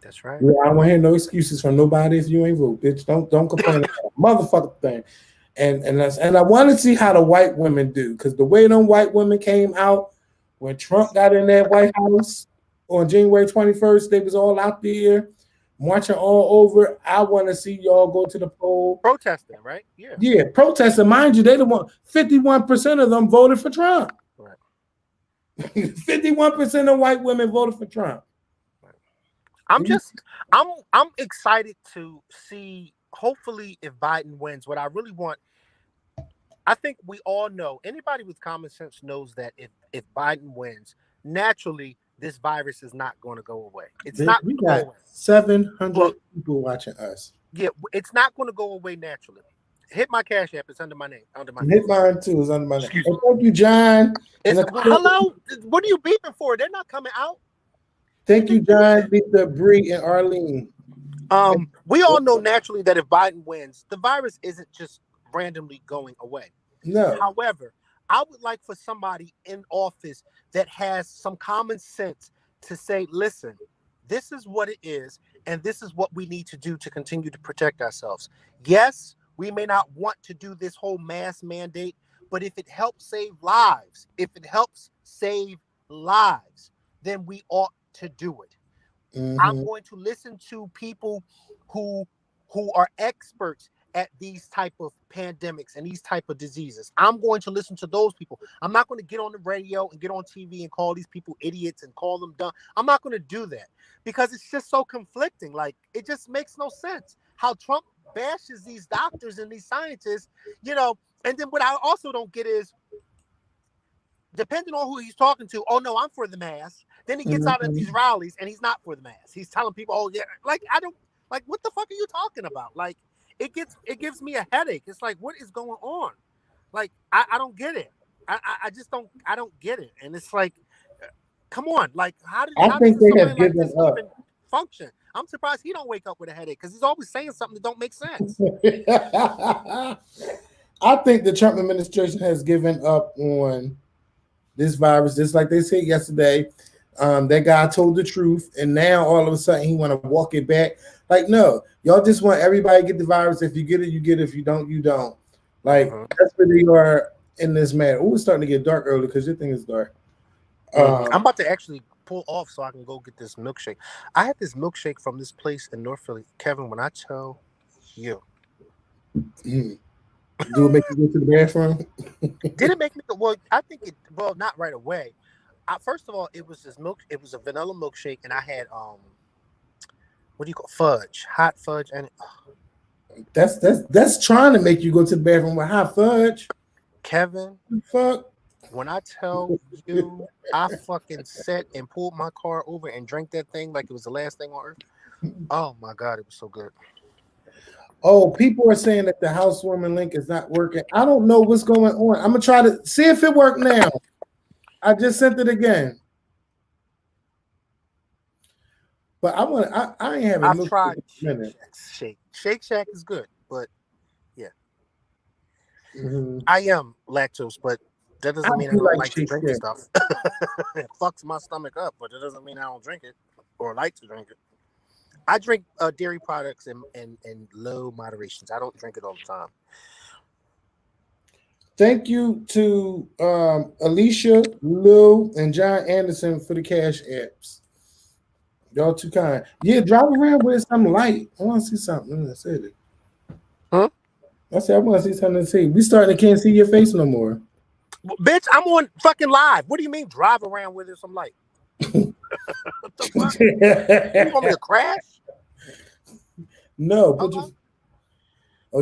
That's right. I don't want to hear no excuses from nobody if you ain't vote, bitch. Don't complain about a motherfucking thing. And I want to see how the white women do, because the way them white women came out when Trump got in that White House on January 21st, they was all out there marching all over. I want to see y'all go to the poll. Protesting, right? Yeah. Yeah, protesting. Mind you, they the one 51% of them voted for Trump. Right. 51% of white women voted for Trump. I'm excited to see, hopefully, if Biden wins. What I really want, I think we all know, anybody with common sense knows that if Biden wins, naturally this virus is not going to go away. It's not We going to go got away. 700 people watching us. Yeah, it's not going to go away naturally. Hit my Cash App. It's under my name. Hit mine too. It's under my name. And thank you, John. Hello. What are you beeping for? They're not coming out. Thank you, John, Lisa, Bree, and Arlene. We all know naturally that if Biden wins, the virus isn't just randomly going away. No. However, I would like for somebody in office that has some common sense to say, listen, this is what it is, and this is what we need to do to continue to protect ourselves. Yes, we may not want to do this whole mass mandate, but if it helps save lives, then we ought to do it. Mm-hmm. I'm going to listen to people who are experts at these type of pandemics and these type of diseases. I'm going to listen to those people. I'm not going to get on the radio and get on TV and call these people idiots and call them dumb. I'm not going to do that because it's just so conflicting. Like, it just makes no sense how Trump bashes these doctors and these scientists, and then what I also don't get is, depending on who he's talking to, oh no, I'm for the mask. Then he gets out at these rallies and he's not for the mask. He's telling people, oh yeah, what the fuck are you talking about? Like, it gives me a headache. It's like, what is going on? Like, I don't get it. I just don't get it. And it's like, come on, like, how does somebody like this even function? I'm surprised he don't wake up with a headache because he's always saying something that don't make sense. I think the Trump administration has given up on this virus, just like they said yesterday. That guy told the truth, and now all of a sudden he want to walk it back. Like, no, y'all just want everybody to get the virus. If you get it, you get it. If you don't, you don't. Like, that's where they are in this matter. Oh, it's starting to get dark early because your thing is dark. I'm about to actually pull off so I can go get this milkshake. I had this milkshake from this place in North Philly. Kevin, when I tell you. Do it make you go to the bathroom? Did it make me go? Well, I think it. Well, not right away. First of all, it was this milk. It was a vanilla milkshake, and I had what do you call fudge? Hot fudge, and that's trying to make you go to the bathroom with hot fudge. Kevin, fuck. When I tell you, I fucking sat and pulled my car over and drank that thing like it was the last thing on earth. Oh my god, it was so good. Oh, people are saying that the Housewarming link is not working. I don't know what's going on. I'm gonna try to see if it worked now. I just sent it again. But I ain't having I've tried Shake Shack is good, but yeah. I am lactose, but that doesn't mean I don't like to drink stuff. It fucks my stomach up, but it doesn't mean I don't drink it or like to drink it. I drink dairy products in low moderations. I don't drink it all the time. Thank you to Alicia, Lou, and John Anderson for the cash apps. Y'all too kind. Yeah, drive around with some light. I want to see something. I said it. Huh? I said I want to see something to see. We starting to can't see your face no more. Well, bitch, I'm on fucking live. What do you mean drive around with some light? What the fuck? You want me to crash? No, but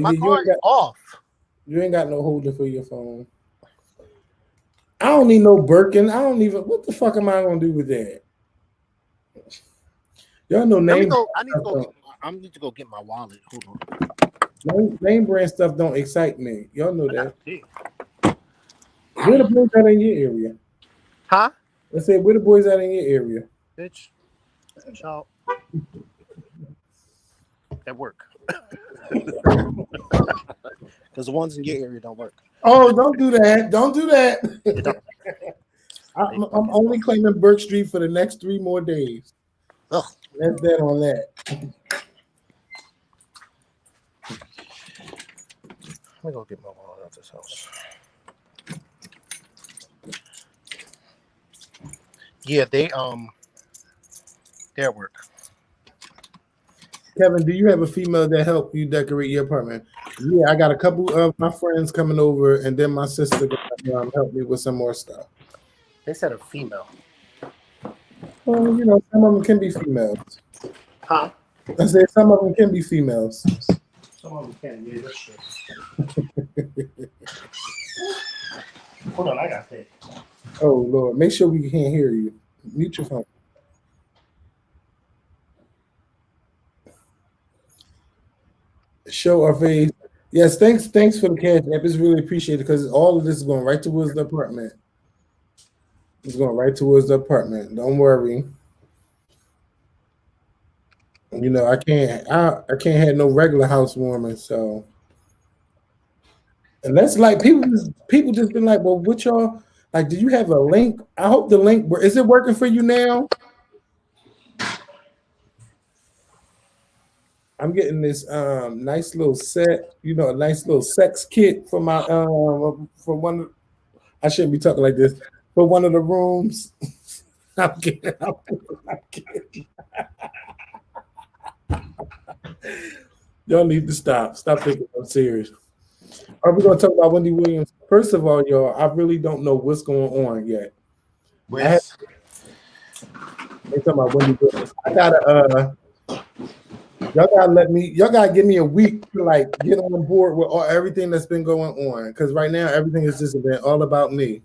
my car is off. You ain't got no holder for your phone. I don't need no Birkin. I don't even. What the fuck am I gonna do with that? Y'all know Let me name. go. I need to go. I need to go get my wallet. Hold on. Name brand stuff don't excite me. Y'all know that. See. Where the boys at in your area? Huh? I said, where the boys at in your area? Bitch. Child. At work. Because the ones in your area don't work. Oh, don't do that. Don't do that. They don't. I'm only claiming Burke Street for the next 3 more days. Ugh. That's that on that. Let me go get my wallet out of this house. Yeah, they're at work. Kevin, do you have a female that help you decorate your apartment? Yeah, I got a couple of my friends coming over, and then my sister gonna help me with some more stuff. They said a female. Well, you know, some of them can be females. Huh? I said some of them can be females. Some of them can. Yeah, that's true. Hold on, I got that. Oh Lord, make sure we can't hear you. Mute your phone. Show our face. Yes, thanks for the cash app. It's really appreciated because all of this is going right towards the apartment. It's going right towards the apartment. Don't worry. You know, I can't have no regular housewarming, so and that's like people just been like, well, what y'all like? Do you have a link? I hope the link is it working for you now? I'm getting this nice little set, you know, a nice little sex kit for my for one. I shouldn't be talking like this. For one of the rooms. I'm kidding. Y'all need to stop. Stop thinking I'm serious. Are we going to talk about Wendy Williams? First of all, y'all, I really don't know what's going on yet. They talking about Wendy Williams. I gotta y'all gotta give me a week to like get on board with everything that's been going on. Because right now everything has just been all about me.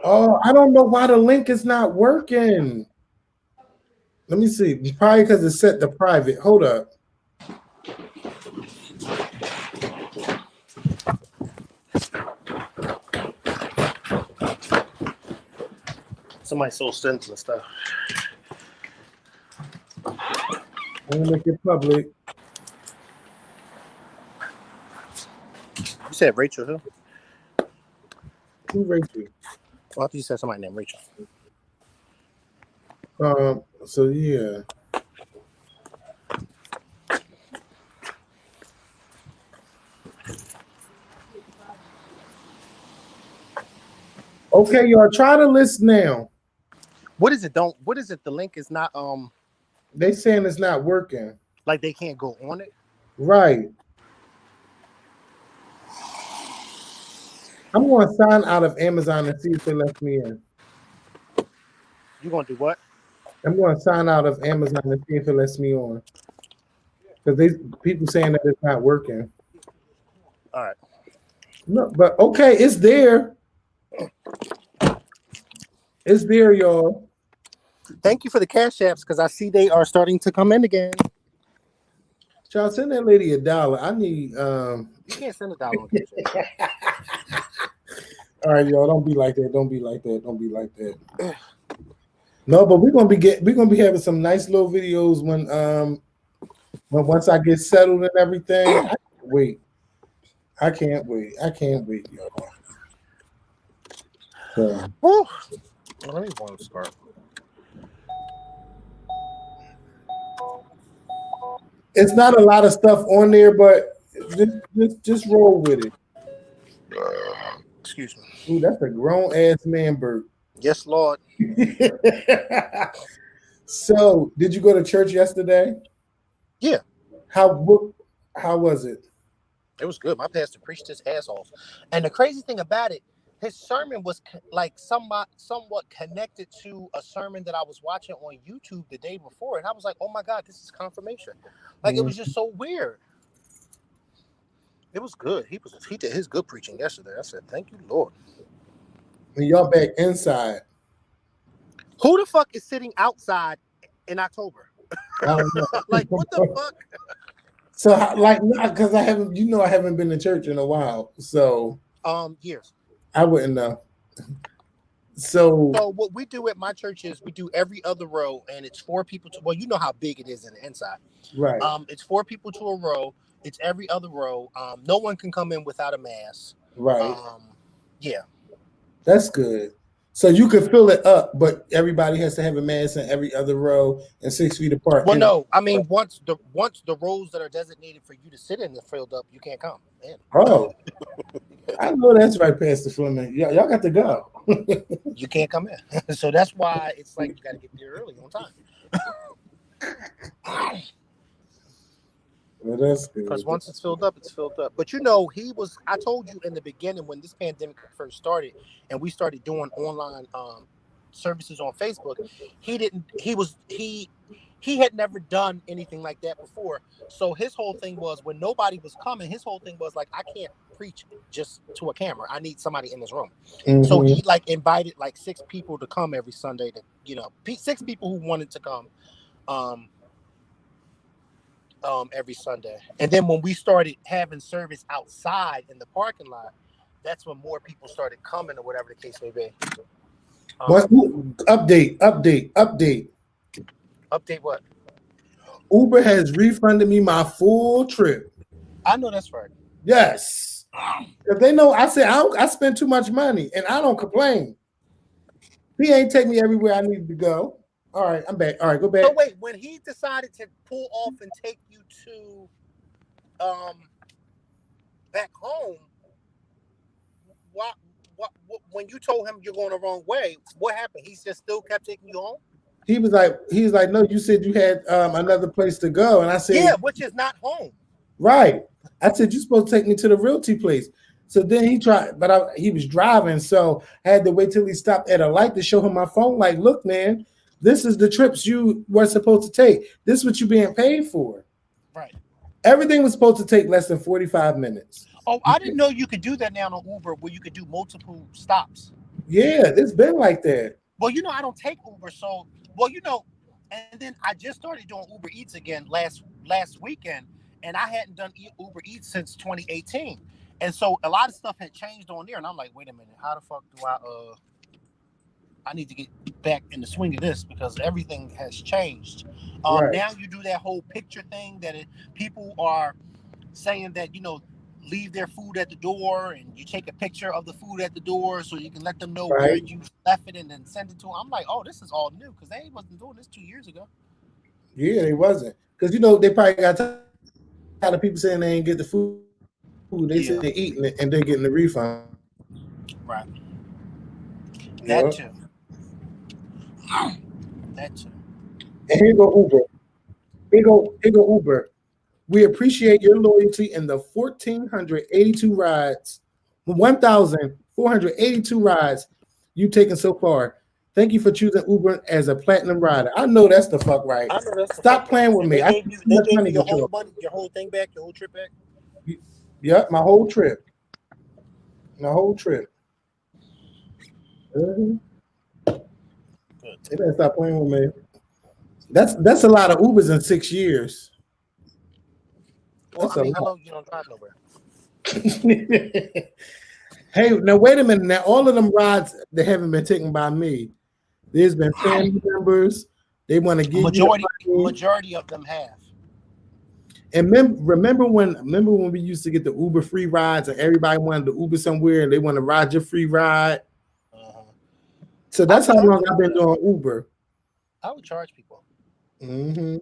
Oh, I don't know why the link is not working. Let me see. Probably because it's set to private. Hold up. Somebody sold stems and stuff. I'm gonna make it public. You said Rachel who? Who Rachel? Well, I thought you said somebody named Rachel. So yeah. Okay, y'all try to list now. What is it? What is it? The link is not They saying it's not working. Like they can't go on it? Right. I'm gonna sign out of Amazon and see if they let me in. You gonna do what? I'm gonna sign out of Amazon and see if it lets me on. Because people saying that it's not working. All right. No, but okay, it's there. It's there, y'all. Thank you for the cash apps because I see they are starting to come in again. Child, send that lady $1. I need You can't send $1 on cash app. All right, y'all. Don't be like that. Don't be like that. Don't be like that. No, but we're gonna be having some nice little videos when once I get settled and everything. I can't wait, y'all. So. Well, let me want to start. It's not a lot of stuff on there, but just roll with it. Excuse me. Ooh, that's a grown ass man burp. Yes, Lord. So, did you go to church yesterday? Yeah. How was it? It was good. My pastor preached his ass off, and the crazy thing about it, his sermon was like somewhat connected to a sermon that I was watching on YouTube the day before, and I was like, "Oh my God, this is confirmation!" Like it was just so weird. It was good. He did his good preaching yesterday. I said, "Thank you, Lord." And y'all back inside. Who the fuck is sitting outside in October. I don't know. Like, what the fuck? So, like, because I haven't, I haven't been to church in a while, so Years. I wouldn't know. So, So what we do at my church is we do every other row, and it's 4 people to. Well, you know how big it is in the inside. right, It's 4 people to a row. It's every other row. No one can come in without a mask. right. Yeah. That's good. So you could fill it up, but everybody has to have a mask in every other row and 6 feet apart. Well, no, I mean once the rows that are designated for you to sit in are filled up, you can't come in. Oh, I know that's right, Pastor Fleming. Y'all got to go. You can't come in. So that's why it's like you got to get there early on time. Well, that's good. Because once it's filled up, it's filled up. But I told you in the beginning when this pandemic first started and we started doing online services on Facebook, he had never done anything like that before. So his whole thing was when nobody was coming, his whole thing was like, I can't preach just to a camera. I need somebody in this room. Mm-hmm. So he like invited like 6 people to come every Sunday to, 6 people who wanted to come. Every Sunday. And then when we started having service outside in the parking lot, that's when more people started coming or whatever the case may be. Update. Update what? Uber has refunded me my full trip. I know that's right. Yes. Because they know I said I spend too much money and I don't complain. He ain't take me everywhere I needed to go. All right, I'm back. All right, go back. So wait, when he decided to pull off and take you to back home, what when you told him you're going the wrong way, what happened? He just still kept taking you home? He was like, no, you said you had another place to go. And I said, yeah, which is not home. Right. I said, you're supposed to take me to the realty place. So then he tried, but he was driving. So I had to wait till he stopped at a light to show him my phone. Like, look, man, this is the trips you were supposed to take. This is what you're being paid for. Right. Everything was supposed to take less than 45 minutes. Oh, I didn't know you could do that now on Uber where you could do multiple stops. Yeah, it's been like that. Well, I don't take Uber. So, and then I just started doing Uber Eats again last weekend. And I hadn't done Uber Eats since 2018. And so a lot of stuff had changed on there. And I'm like, wait a minute, how the fuck do I need to get back in the swing of this because everything has changed. Right. Now you do that whole picture thing that people are saying that, leave their food at the door and you take a picture of the food at the door so you can let them know right. where you left it and then send it to them. I'm like, oh, this is all new because they wasn't doing this 2 years ago. Yeah, they wasn't. Because, they probably got tired of people saying they ain't get the food. They said they're eating it and they're getting the refund. Right. That too. That too. And here go Uber. Here go Uber. We appreciate your loyalty in the 1,482 rides you've taken so far. Thank you for choosing Uber as a platinum rider. I know that's the fuck right. Stop playing with me. They gave you your whole money, your whole thing back, your whole trip back? Yeah, my whole trip. Mm-hmm. They better stop playing with me. That's a lot of Ubers in 6 years. Well, how long you don't drive nowhere? Hey, now wait a minute. Now all of them rides that haven't been taken by me, there's been family members. They want to give majority of them have. And remember when we used to get the Uber free rides and everybody wanted to Uber somewhere and they want to ride your free ride? So that's how long I've been doing Uber. I would charge people. Mm-hmm.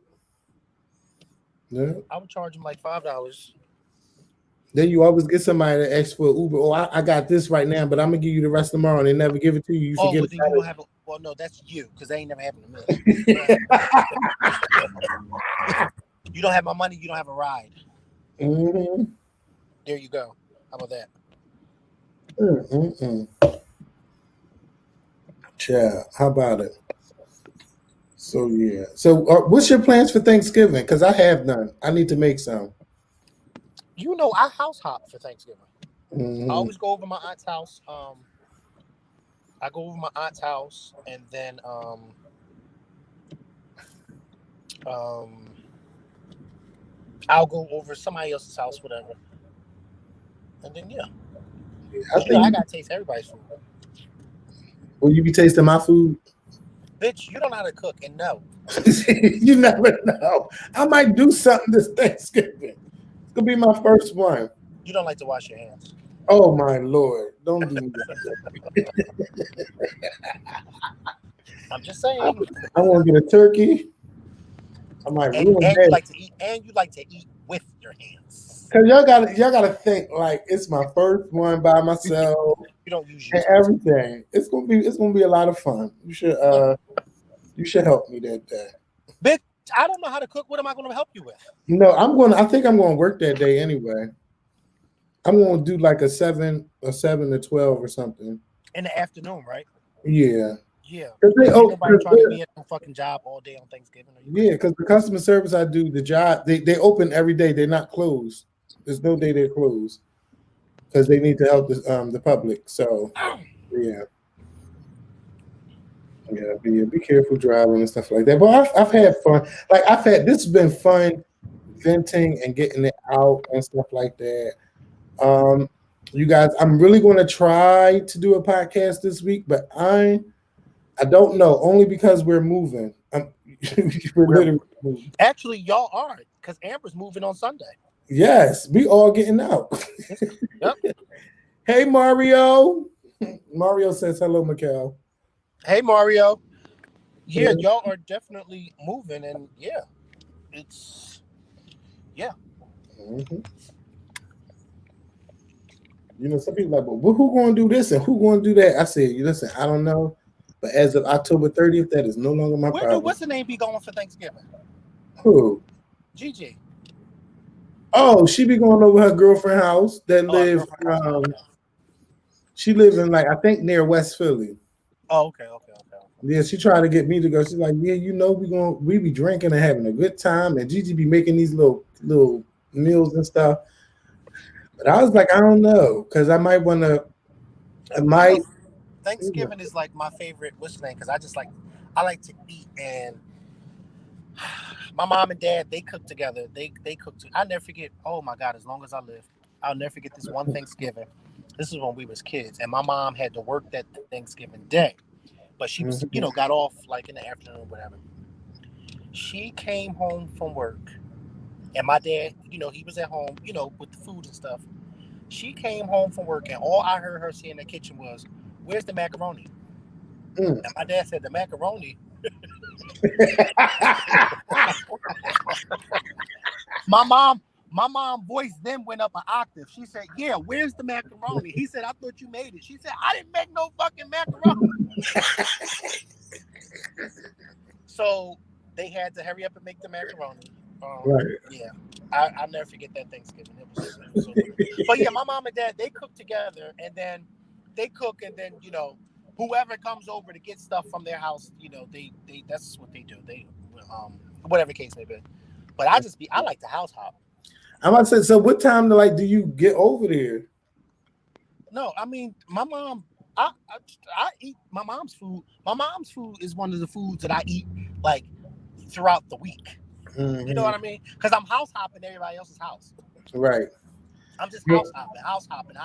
Yeah. I would charge them like $5. Then you always get somebody to ask for Uber. Oh, I got this right now, but I'm gonna give you the rest tomorrow, and they never give it to you. You forget. But then you don't have well, no, that's you because they ain't never happened to me. You don't have my money. You don't have a ride. Mm-hmm. There you go. How about that? Yeah. How about it? So yeah. So what's your plans for Thanksgiving? Because I have none. I need to make some. I house hop for Thanksgiving. Mm-hmm. I always go over my aunt's house. I go over my aunt's house, and then I'll go over somebody else's house, whatever, and then I because think I gotta taste everybody's food. will you be tasting my food? Bitch, you don't know how to cook, and no, You never know. I might do something this Thanksgiving. It's gonna be my first one. you don't like to wash your hands. Oh my lord! Don't do me I'm just that. saying, I want to get a turkey. I might ruin and you that. like to eat, and you like to eat with your hands. Cause y'all gotta think like it's my first one by myself You don't use and utensils. everything. It's gonna be a lot of fun. You should help me that day. Bitch, I don't know how to cook. What am I going to help you with? No, I think I'm gonna work that day anyway. I'm gonna do like a 7 to 12 or something. In the afternoon, right? Yeah. Yeah. Cause they Because ain't oh nobody trying to be at no fucking job all day on Thanksgiving. Are you yeah, crazy? because the customer service I do, the job, they open every day. They're not closed. There's no day they're closed because they need to help the public. So yeah, yeah, be careful driving and stuff like that. But I've had fun. Like this has been fun venting and getting it out and stuff like that. Um, you guys, I'm really going to try to do a podcast this week, but I don't know only because we're moving. We're We're literally moving. actually y'all are because Amber's moving on Sunday. Yes, we all getting out. Yep. Hey Mario. Mario says hello, Makael. Hey Mario. Yeah, y'all are definitely moving, and yeah, it's yeah. Mhm. You know, some people are like, well, who going to do this and who going to do that? I said, you listen, I don't know, but as of October 30th, that is no longer my Where do problem. what's the name be going for Thanksgiving? Who? Gigi. Oh, she be going over her girlfriend house that Oh, her live. girlfriend house. Okay. She live in like I think near West Philly. Oh, okay. Yeah, she tried to get me to go. She's like, yeah, you know, we be drinking and having a good time, and Gigi be making these little meals and stuff. But I was like, I don't know, because I might want to. I You know, might. Thanksgiving is like my favorite. What's the name? Because I like to eat, and my mom and dad they cook together. They cook. I never forget. Oh my God! As long as I live, I'll never forget this one Thanksgiving. This is when we was kids, and my mom had to work that Thanksgiving day, but she was Mhm. got off like in the afternoon, whatever. She came home from work, and my dad, he was at home, with the food and stuff. She came home from work, and all I heard her say in the kitchen was, "Where's the macaroni?" Mm. And my dad said, "The macaroni." My mom, my mom voice then went up an octave. She said, "Yeah, where's the macaroni?" He said, "I thought you made it." She said, "I didn't make no fucking macaroni." So they had to hurry up and make the macaroni. Right. Yeah, I'll never forget that Thanksgiving. It was so good. But yeah, my mom and dad they cook together, and then they cook, and then whoever comes over to get stuff from their house, they that's what they do. They whatever case may be. But I like the house hop. I'm about to say, so what time do you get over there? No, I mean my mom. I eat my mom's food. My mom's food is one of the foods that I eat like throughout the week. You know Hmm. what I mean? Because I'm house hopping everybody else's house. Right. I'm just Ain't, house hopping.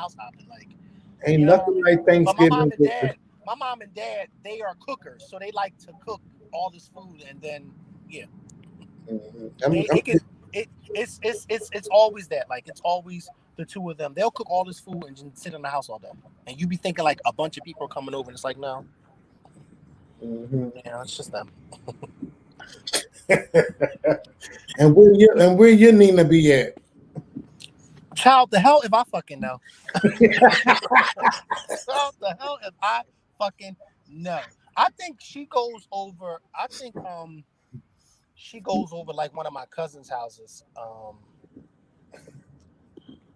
Like, ain't you know what I nothing mean? like But Thanksgiving. my mom and dad, they are cookers, so they like to cook all this food, and then yeah, Mhm. it can it's always that. Like it's always the two of them. They'll cook all this food and just sit in the house all day, and you be thinking like a bunch of people are coming over, and it's like no, Mhm. it's just them. And where your Nina be at? Child, the hell if I fucking know. Child, the hell if I fucking know. I think she goes over. I think she goes over like one of my cousin's houses.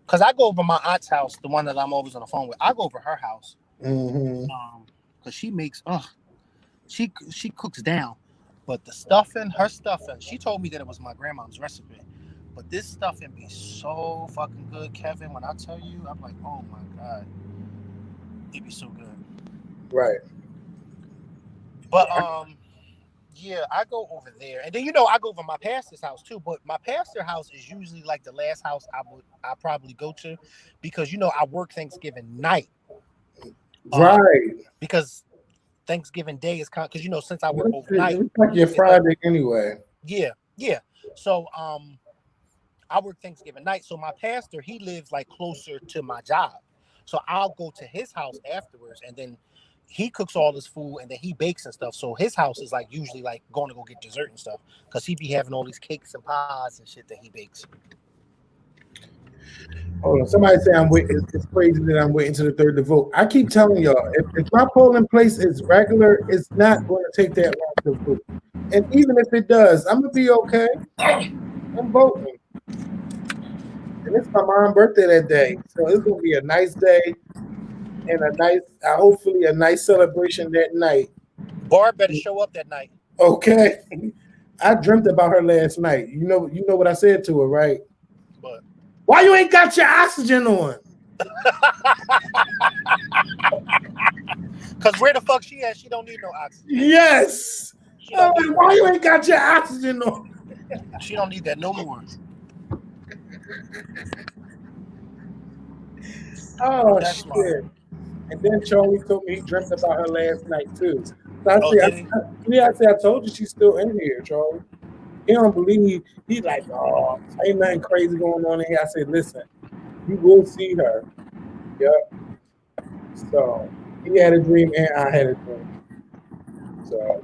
Cause I go over my aunt's house, the one that I'm always on the phone with. I go over her house. Hmm. Cause she makes she cooks down. But the stuffing, her stuffing, she told me that it was my grandma's recipe. But this stuffing be so fucking good, Kevin. When I tell you, I'm like, oh my God, it be so good. Right. But Yeah, I go over there, and then I go over my pastor's house too. But my pastor house is usually like the last house I probably go to, because I work Thanksgiving night. Right. Because Thanksgiving Day is because since I work overnight, It's like your it's like Friday anyway. yeah. So I work Thanksgiving night. So my pastor, he lives like closer to my job. So I'll go to his house afterwards, and then he cooks all this food, and then he bakes and stuff. So his house is like usually like going to go get dessert and stuff, because he be having all these cakes and pies and shit that he bakes. Hold on. Somebody say I'm waiting. It's crazy that I'm waiting to the third to vote. I keep telling y'all, if my polling place is regular, it's not going to take that long to vote. And even if it does, I'm gonna be okay. I'm voting. And it's my mom's birthday that day, so it's gonna be a nice day and hopefully a nice celebration that night. Barb better show up that night. Okay. I dreamt about her last night. You know what I said to her, right? But why you ain't got your oxygen on? Because where the fuck she at? She don't need no oxygen. Yes. Why you ain't got your oxygen on? She don't need that no more. Oh, that's shit. Smart. And then Charlie told me he dreamt about her last night too. So I said, I told you she's still in here, Charlie. He don't believe. He's like, oh, ain't nothing crazy going on in here. I said, listen, you will see her. Yep. So he had a dream and I had a dream. So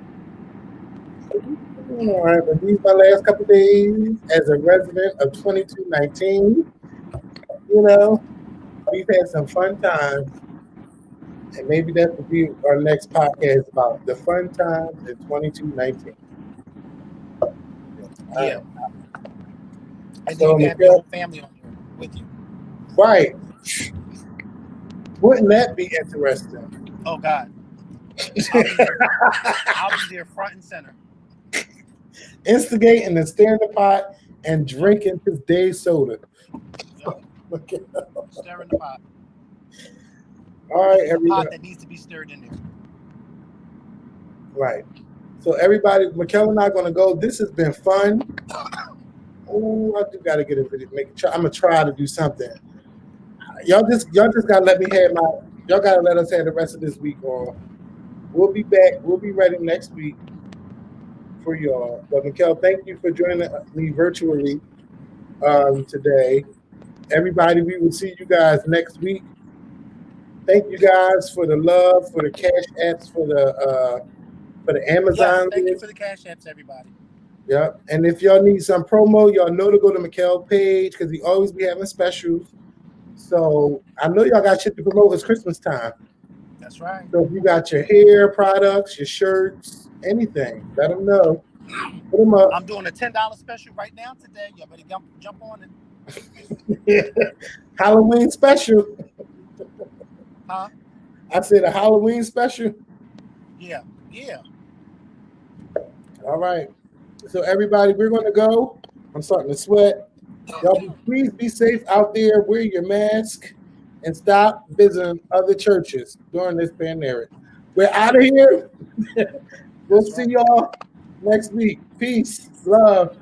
all right, but these my last couple days as a resident of 2219. We've had some fun times. And maybe that will be our next podcast about the fun times in 2219. Yeah. And so, then you have your whole family on here with you. Right. Wouldn't that be interesting? Oh, God. I'll be there front and center. Instigating and stirring the pot and drinking his day's soda. Stirring the pot. All right, everybody. Pot that needs to be stirred in there. Right. So everybody, Makael and I are going to go. This has been fun. Oh, I do got to get a video. I'm gonna try to do something. Y'all just gotta let me have my. Y'all gotta let us have the rest of this week on. We'll be back. We'll be ready next week for y'all. But Makael, thank you for joining me virtually today. Everybody, we will see you guys next week. Thank you guys for the love, for the cash apps, for the Amazon. Yes, thank you for the cash apps, everybody. Yep. And if y'all need some promo, y'all know to go to Makael page because he always be having specials. So I know y'all got shit to promote. It's Christmas time. That's right. So if you got your hair products, your shirts, anything, let them know. Put them up. I'm doing a $10 special right now today. Y'all better jump on it. Halloween special. Huh? I said a Halloween special. Yeah. All right. So everybody, we're going to go. I'm starting to sweat. Y'all, please be safe out there. Wear your mask and stop visiting other churches during this pandemic. We're out of here. We'll see y'all next week. Peace. Love.